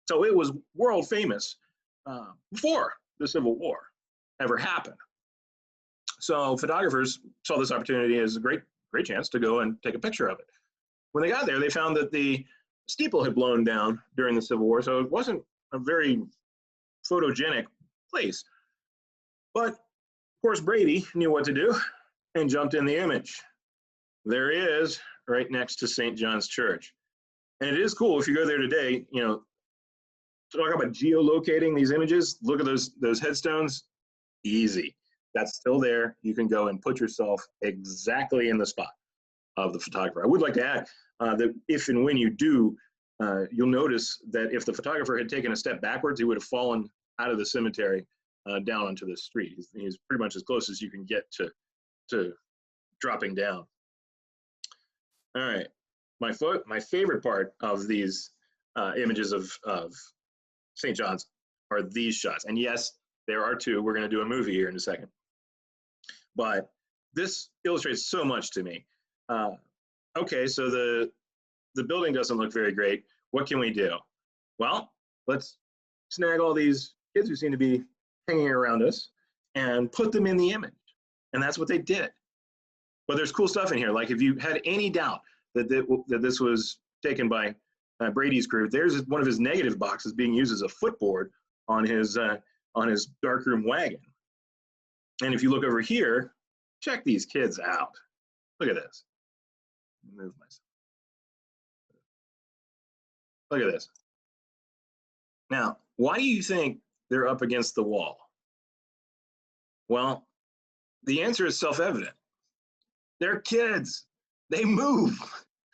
So it was world famous before the Civil War ever happened. So photographers saw this opportunity as a great chance to go and take a picture of it. When they got there, they found that the steeple had blown down during the Civil War, so it wasn't a very photogenic place. But of course, Brady knew what to do and jumped in the image. There he is, right next to St. John's Church. And it is cool if you go there today, talk about geolocating these images. Look at those headstones. Easy. That's still there. You can go and put yourself exactly in the spot of the photographer. I would like to add that if and when you do, you'll notice that if the photographer had taken a step backwards, he would have fallen out of the cemetery down onto the street. He's pretty much as close as you can get to dropping down. All right. My favorite part of these images of St. John's are these shots. And yes, there are two. We're going to do a movie here in a second. But this illustrates so much to me. Okay, so the building doesn't look very great. What can we do? Well, let's snag all these kids who seem to be hanging around us and put them in the image. And that's what they did. But there's cool stuff in here. Like if you had any doubt that this was taken by Brady's crew, there's one of his negative boxes being used as a footboard on his darkroom wagon. And if you look over here, check these kids out. Look at this. Move myself. Look at this. Now, why do you think they're up against the wall? Well, the answer is self-evident. They're kids. They move.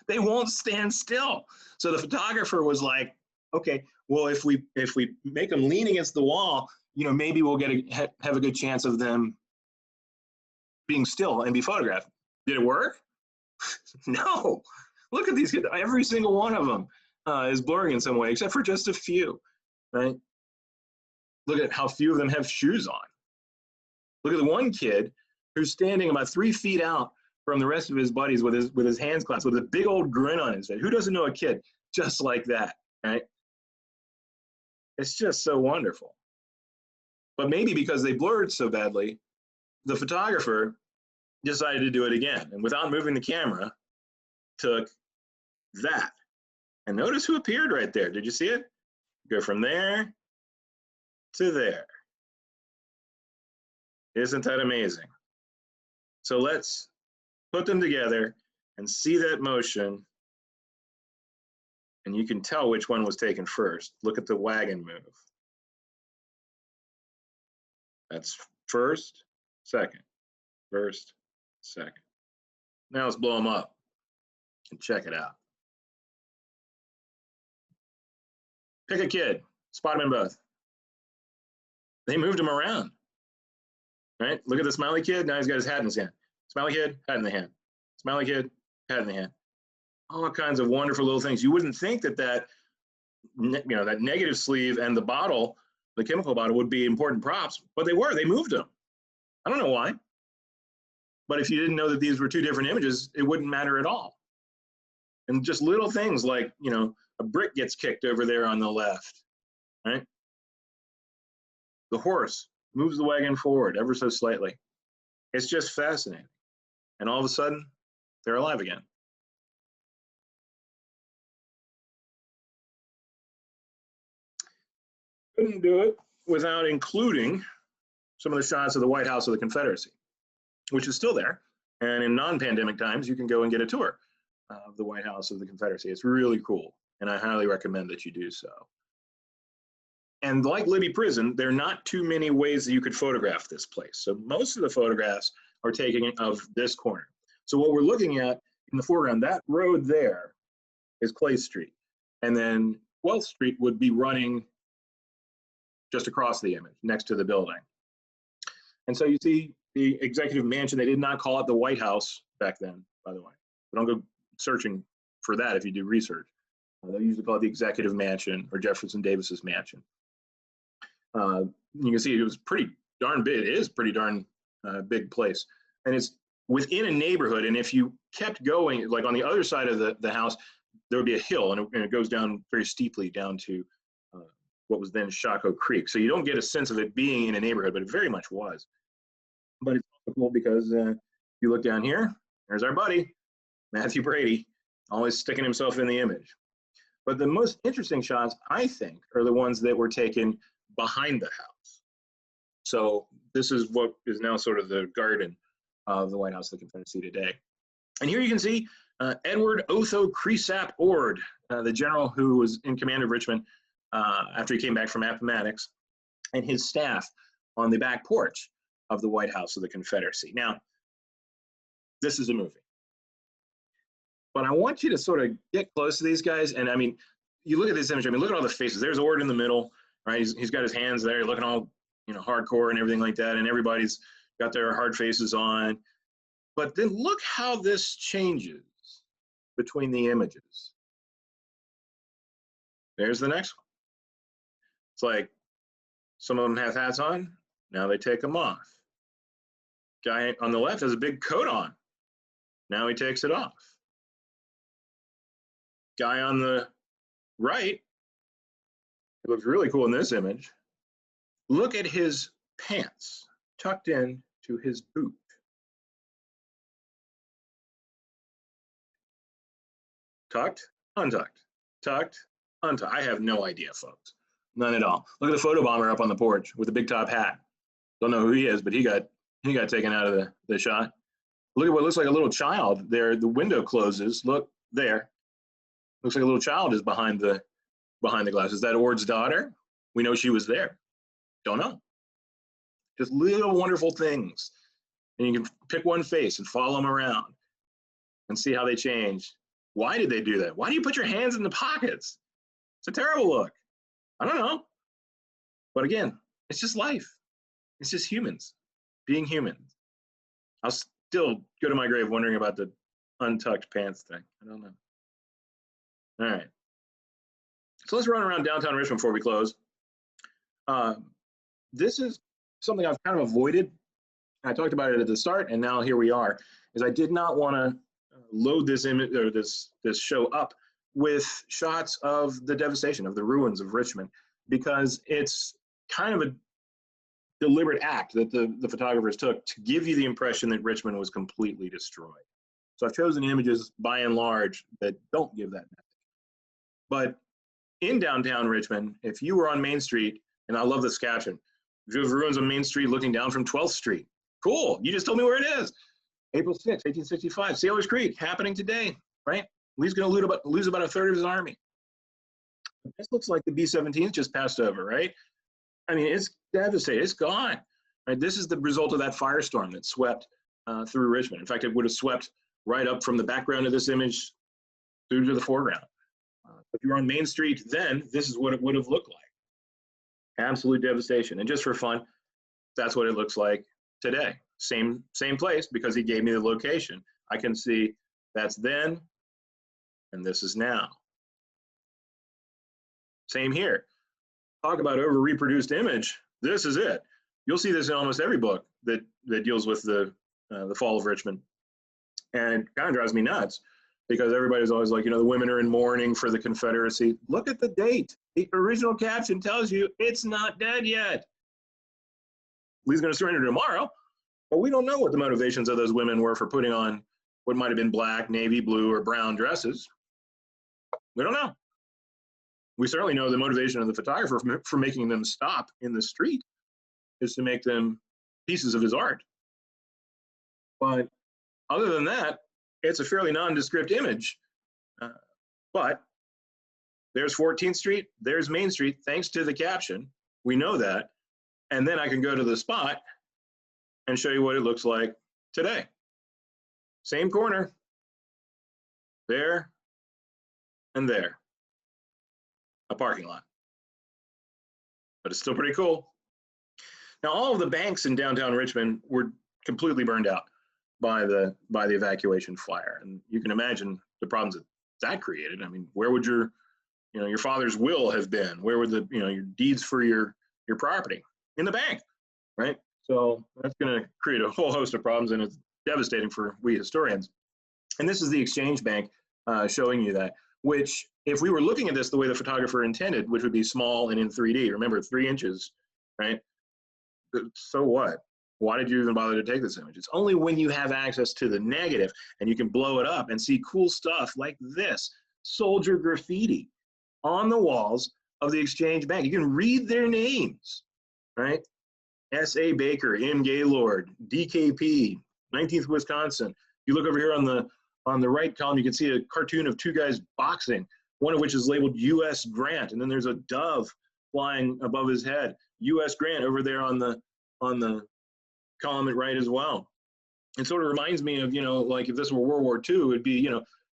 They won't stand still. So the photographer was like, okay, well, if we make them lean against the wall, you know, maybe we'll have a good chance of them being still and be photographed. Did it work? No. Look at these kids. Every single one of them is blurring in some way, except for just a few, right? Look at how few of them have shoes on. Look at the one kid who's standing about 3 feet out from the rest of his buddies with his hands clasped, with a big old grin on his face. Who doesn't know a kid just like that, right? It's just so wonderful. But maybe because they blurred so badly, the photographer decided to do it again. And without moving the camera, took that. And notice who appeared right there. Did you see it? Go from there to there. Isn't that amazing? So let's put them together and see that motion. And you can tell which one was taken first. Look at the wagon move. That's first, second, first, second. Now let's blow them up and check it out. Pick a kid, spot them in both. They moved him around, right? Look at the smiley kid, now he's got his hat in his hand. Smiley kid, hat in the hand. Smiley kid, hat in the hand. All kinds of wonderful little things. You wouldn't think that that negative sleeve and the bottle, the chemical bottle, would be important props, but they were. They moved them. I don't know why, but if you didn't know that these were two different images, it wouldn't matter at all. And just little things like, you know, a brick gets kicked over there on the left, right? The horse moves the wagon forward ever so slightly. It's just fascinating. And all of a sudden, they're alive again. Couldn't do it without including some of the shots of the White House of the Confederacy, which is still there. And in non-pandemic times, you can go and get a tour of the White House of the Confederacy. It's really cool, and I highly recommend that you do so. And like Libby Prison, there are not too many ways that you could photograph this place. So most of the photographs are taken of this corner. So what we're looking at in the foreground, that road there is Clay Street. And then 12th Street would be running just across the image, next to the building. And so you see the executive mansion. They did not call it the White House back then, by the way. But don't go searching for that if you do research. They usually call it the executive mansion or Jefferson Davis's mansion. You can see it was pretty darn big. It is pretty darn big place. And it's within a neighborhood. And if you kept going, like on the other side of the house, there would be a hill, and it goes down very steeply down to what was then Shockoe Creek. So you don't get a sense of it being in a neighborhood, but it very much was. But it's also cool because you look down here, there's our buddy, Matthew Brady, always sticking himself in the image. But the most interesting shots, I think, are the ones that were taken behind the house. So this is what is now sort of the garden of the White House of the Confederacy today. And here you can see Edward Otho Cresap Ord, the general who was in command of Richmond after he came back from Appomattox, and his staff on the back porch of the White House of the Confederacy. Now, this is a movie. But I want you to sort of get close to these guys. And I mean, you look at this image, I mean, look at all the faces. There's Ord in the middle, right? He's got his hands there, looking all, you know, hardcore and everything like that. And everybody's got their hard faces on. But then look how this changes between the images. There's the next one. It's like some of them have hats on. Now they take them off. Guy on the left has a big coat on. Now he takes it off. Guy on the right, it looks really cool in this image. Look at his pants tucked in to his boot. Tucked, untucked, tucked, untucked. I have no idea, folks. None at all. Look at the photo bomber up on the porch with the big top hat. Don't know who he is, but he got taken out of the shot. Look at what looks like a little child there. The window closes. Look there. Looks like a little child is behind the glass. Is that Ord's daughter? We know she was there. Don't know. Just little wonderful things. And you can pick one face and follow them around and see how they change. Why did they do that? Why do you put your hands in the pockets? It's a terrible look. I don't know. But again, it's just life. It's just humans being humans. I'll still go to my grave wondering about the untucked pants thing. I don't know. All right. So let's run around downtown Richmond before we close. This is something I've kind of avoided. I talked about it at the start, and now here we are. Is I did not want to load this image or this show up with shots of the devastation of the ruins of Richmond, because it's kind of a deliberate act that the photographers took to give you the impression that Richmond was completely destroyed. So I've chosen images by and large that don't give that message. But in downtown Richmond, if you were on Main Street, and I love this caption, view of ruins on Main Street looking down from 12th Street. Cool, you just told me where it is. April 6, 1865, Sailor's Creek, happening today, right? Lee's gonna lose about a third of his army. This looks like the B-17 just passed over, right? I mean, it's devastated, it's gone. Right? This is the result of that firestorm that swept through Richmond. In fact, it would have swept right up from the background of this image through to the foreground. If you were on Main Street then, this is what it would have looked like. Absolute devastation. And just for fun, that's what it looks like today. Same place, because he gave me the location. I can see that's then, and this is now. Same here. Talk about over-reproduced image. This is it. You'll see this in almost every book that deals with the fall of Richmond. And it kind of drives me nuts, because everybody's always like, you know, the women are in mourning for the Confederacy. Look at the date. The original caption tells you it's not dead yet. Lee's going to surrender tomorrow, but we don't know what the motivations of those women were for putting on what might have been black, navy blue, or brown dresses. We don't know. We certainly know the motivation of the photographer for making them stop in the street is to make them pieces of his art. But other than that, it's a fairly nondescript image. But there's 14th Street, there's Main Street, thanks to the caption. We know that. And then I can go to the spot and show you what it looks like today. Same corner, there and there. A parking lot. But it's still pretty cool. Now, all of the banks in downtown Richmond were completely burned out by the evacuation fire, and you can imagine the problems that created. I mean, where would your father's will have been? Where would your deeds for your property? In the bank, right? So that's going to create a whole host of problems, and it's devastating for we historians. And this is the Exchange Bank showing you that, which, if we were looking at this the way the photographer intended, which would be small and in 3D, remember 3 inches, right? So what? Why did you even bother to take this image? It's only when you have access to the negative and you can blow it up and see cool stuff like this, soldier graffiti on the walls of the Exchange Bank. You can read their names, right? S.A. Baker, M. Gaylord, DKP, 19th Wisconsin. You look over here on the right column, you can see a cartoon of 2 guys boxing, one of which is labeled U.S. Grant, and then there's a dove flying above his head. U.S. Grant over there on the column at right as well. It sort of reminds me of, like if this were World War II, it'd be,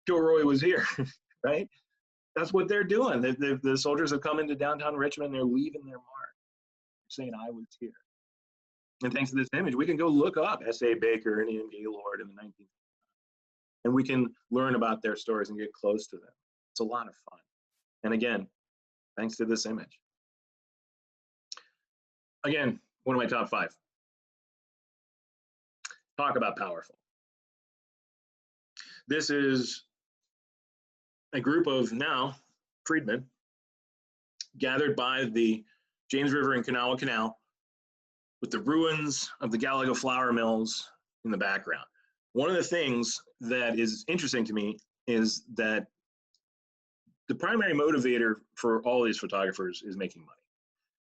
Kilroy was here, right? That's what they're doing. The soldiers have come into downtown Richmond, they're leaving their mark, saying, I was here. And thanks to this image, we can go look up S.A. Baker and M. Gaylord in the 19th. And we can learn about their stories and get close to them. It's a lot of fun. And again, thanks to this image. Again, one of my top 5. Talk about powerful. This is a group of now freedmen gathered by the James River and Kanawha Canal with the ruins of the Gallagher flour mills in the background. One of the things that is interesting to me is that the primary motivator for all these photographers is making money.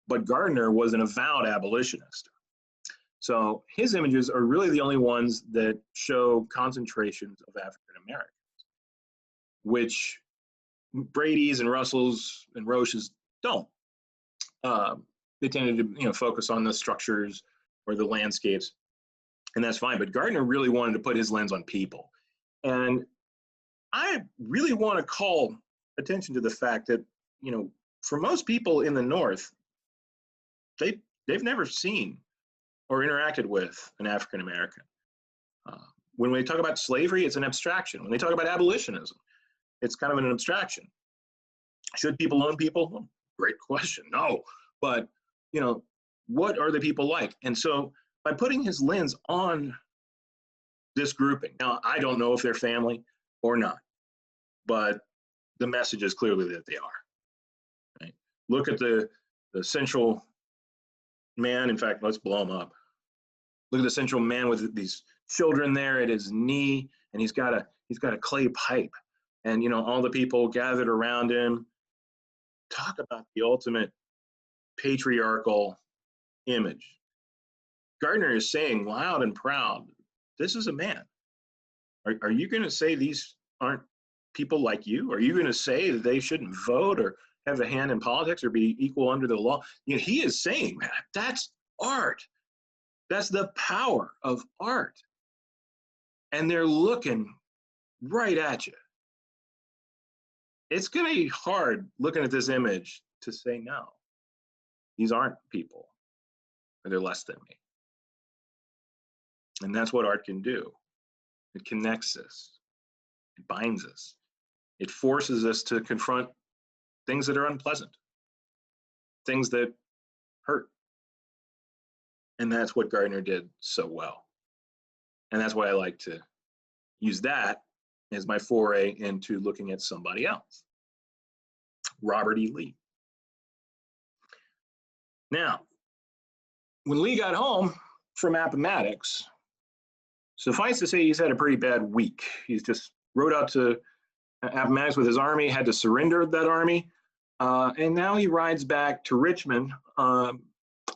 But Gardner was an avowed abolitionist. So his images are really the only ones that show concentrations of African Americans, which Brady's and Russell's and Roche's don't. They tended to focus on the structures or the landscapes, and that's fine. But Gardner really wanted to put his lens on people. And I really want to call attention to the fact that, for most people in the North, they've never seen or interacted with an African American. When we talk about slavery, it's an abstraction. When they talk about abolitionism, it's kind of an abstraction. Should people own people? Well, great question. No, but you know, what are the people like? And so by putting his lens on this grouping, now I don't know if they're family or not, but the message is clearly that they are. Right? Look at the central man. In fact, let's blow him up. Look at the central man with these children there at his knee, and he's got a clay pipe, and you know, all the people gathered around him. Talk about the ultimate patriarchal image. Gardner is saying loud and proud, this is a man. Are you going to say these aren't people like you? Are you going to say that they shouldn't vote or have a hand in politics or be equal under the law? You know, he is saying, man, that's art. That's the power of art. And they're looking right at you. It's going to be hard looking at this image to say, no, these aren't people, or they're less than me. And that's what art can do. It connects us. It binds us. It forces us to confront things that are unpleasant, things that hurt. And that's what Gardner did so well. And that's why I like to use that as my foray into looking at somebody else, Robert E. Lee. Now, when Lee got home from Appomattox, suffice to say he's had a pretty bad week. He's just rode out to Appomattox with his army, had to surrender that army, and now he rides back to Richmond,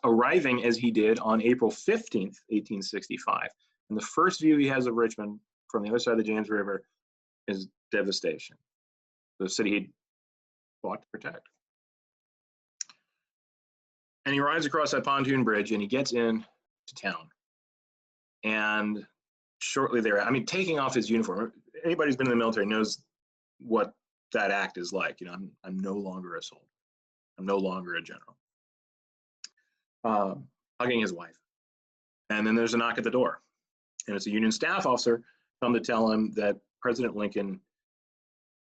arriving as he did on April 15th, 1865. And the first view he has of Richmond from the other side of the James River is devastation, the city he fought to protect. And he rides across that pontoon bridge and he gets into town. And shortly there, I mean, taking off his uniform, anybody who's been in the military knows what that act is like. You know, I'm no longer a soldier. I'm no longer a general. Hugging his wife. And then there's a knock at the door. And it's a Union staff officer come to tell him that President Lincoln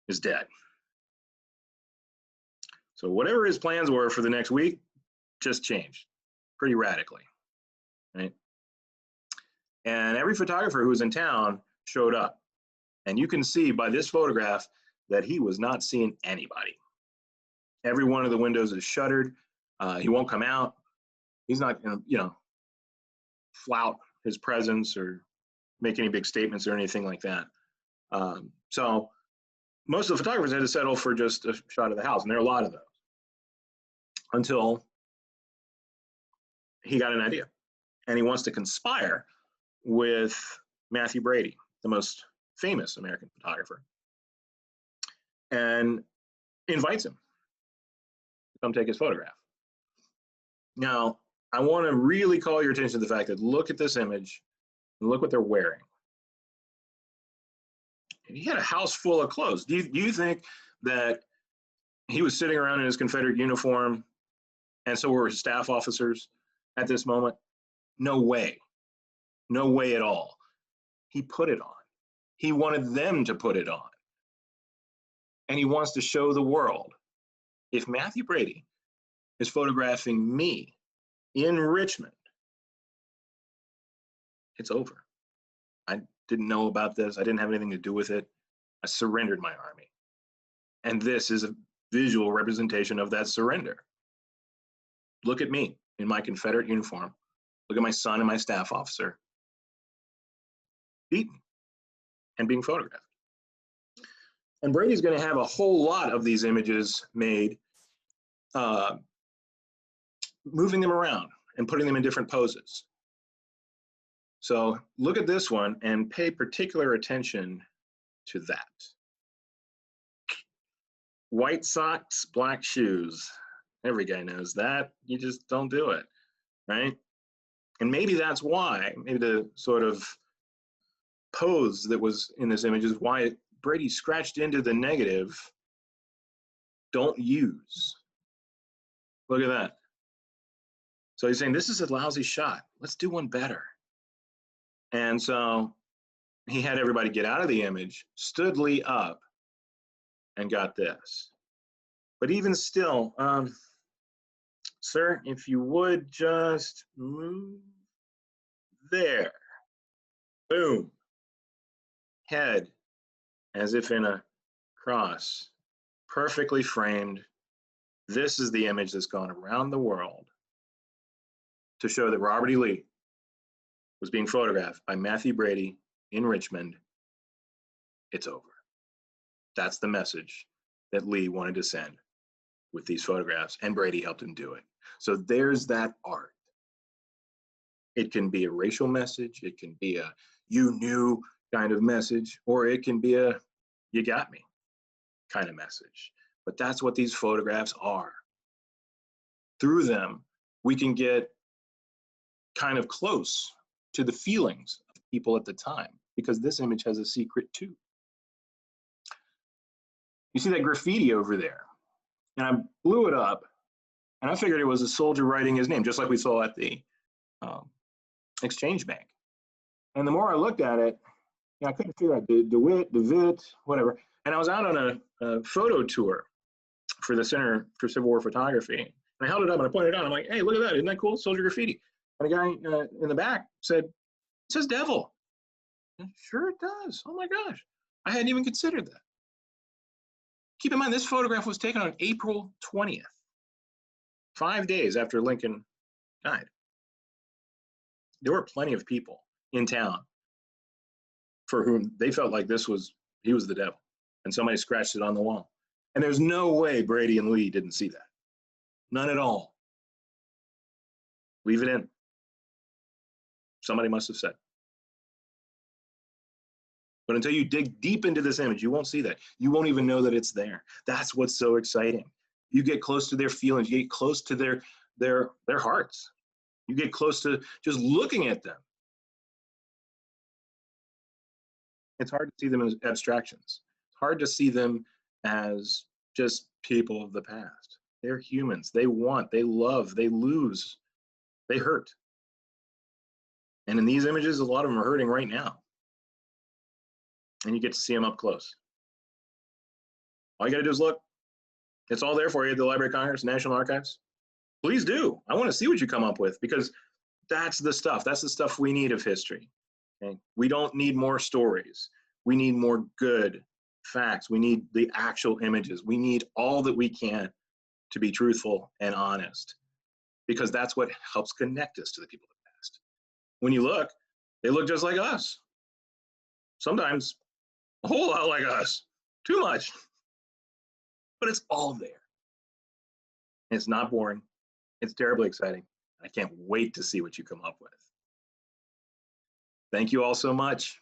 is dead. So whatever his plans were for the next week just changed pretty radically, right? And every photographer who was in town showed up. And you can see by this photograph that he was not seeing anybody. Every one of the windows is shuttered. He won't come out. He's not going to, you know, flout his presence or make any big statements or anything like that. So most of the photographers had to settle for just a shot of the house, and there are a lot of those. Until he got an idea, and he wants to conspire with Matthew Brady, the most famous American photographer, and invites him to come take his photograph. Now, I want to really call your attention to the fact that look at this image and look what they're wearing. And he had a house full of clothes. Do you think that he was sitting around in his Confederate uniform and so were his staff officers at this moment? No way. No way at all. He put it on. He wanted them to put it on. And he wants to show the world, if Matthew Brady is photographing me in Richmond, it's over. I didn't know about this. I didn't have anything to do with it. I surrendered my army. And this is a visual representation of that surrender. Look at me in my Confederate uniform. Look at my son and my staff officer beaten and being photographed. And Brady's going to have a whole lot of these images made, moving them around and putting them in different poses. So look at this one and pay particular attention to that. White socks, black shoes. Every guy knows that. You just don't do it, right? And maybe that's why, maybe the sort of pose that was in this image is why Brady scratched into the negative, don't use. Look at that. So he's saying, this is a lousy shot. Let's do one better. And so he had everybody get out of the image, stood Lee up, and got this. But even still, sir, if you would just move there. Boom. Head, as if in a cross, perfectly framed. This is the image that's gone around the world to show that Robert E. Lee was being photographed by Matthew Brady in Richmond. It's over. That's the message that Lee wanted to send with these photographs, and Brady helped him do it. So there's that art. It can be a racial message, it can be a you knew kind of message, or it can be a you got me kind of message. But that's what these photographs are. Through them, we can get kind of close to the feelings of people at the time, because this image has a secret too. You see that graffiti over there? And I blew it up, and I figured it was a soldier writing his name, just like we saw at the exchange bank. And the more I looked at it, I couldn't figure out DeWitt, whatever. And I was out on a photo tour for the Center for Civil War Photography. And I held it up and I pointed it out. I'm like, hey, look at that. Isn't that cool? Soldier graffiti. And a guy in the back said, it says devil. Sure it does. Oh my gosh. I hadn't even considered that. Keep in mind, this photograph was taken on April 20th, 5 days after Lincoln died. There were plenty of people in town for whom they felt like he was the devil, and somebody scratched it on the wall. And there's no way Brady and Lee didn't see that. None at all. Leave it in. Somebody must have said. But until you dig deep into this image, you won't see that. You won't even know that it's there. That's what's so exciting. You get close to their feelings. You get close to their hearts. You get close to just looking at them. It's hard to see them as abstractions. It's hard to see them as just people of the past. They're humans. They want, they love, they lose, they hurt. And in these images, a lot of them are hurting right now. And you get to see them up close. All you got to do is look. It's all there for you at the Library of Congress, National Archives. Please do. I want to see what you come up with, because that's the stuff. That's the stuff we need of history. Okay? We don't need more stories. We need more good facts. We need the actual images. We need all that we can to be truthful and honest, because that's what helps connect us to the people of the past. When you look, they look just like us. Sometimes a whole lot like us. Too much. But it's all there. And it's not boring. It's terribly exciting. I can't wait to see what you come up with. Thank you all so much.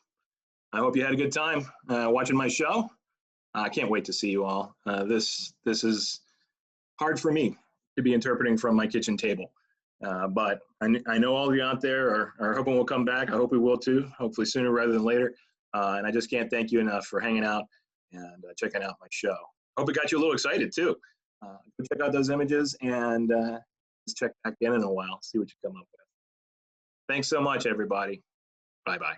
I hope you had a good time watching my show. I can't wait to see you all. This is hard for me to be interpreting from my kitchen table. But I know all of you out there are hoping we'll come back. I hope we will too, hopefully sooner rather than later. And I just can't thank you enough for hanging out and checking out my show. Hope it got you a little excited too. Go check out those images and just check back in a while, see what you come up with. Thanks so much, everybody. Bye-bye.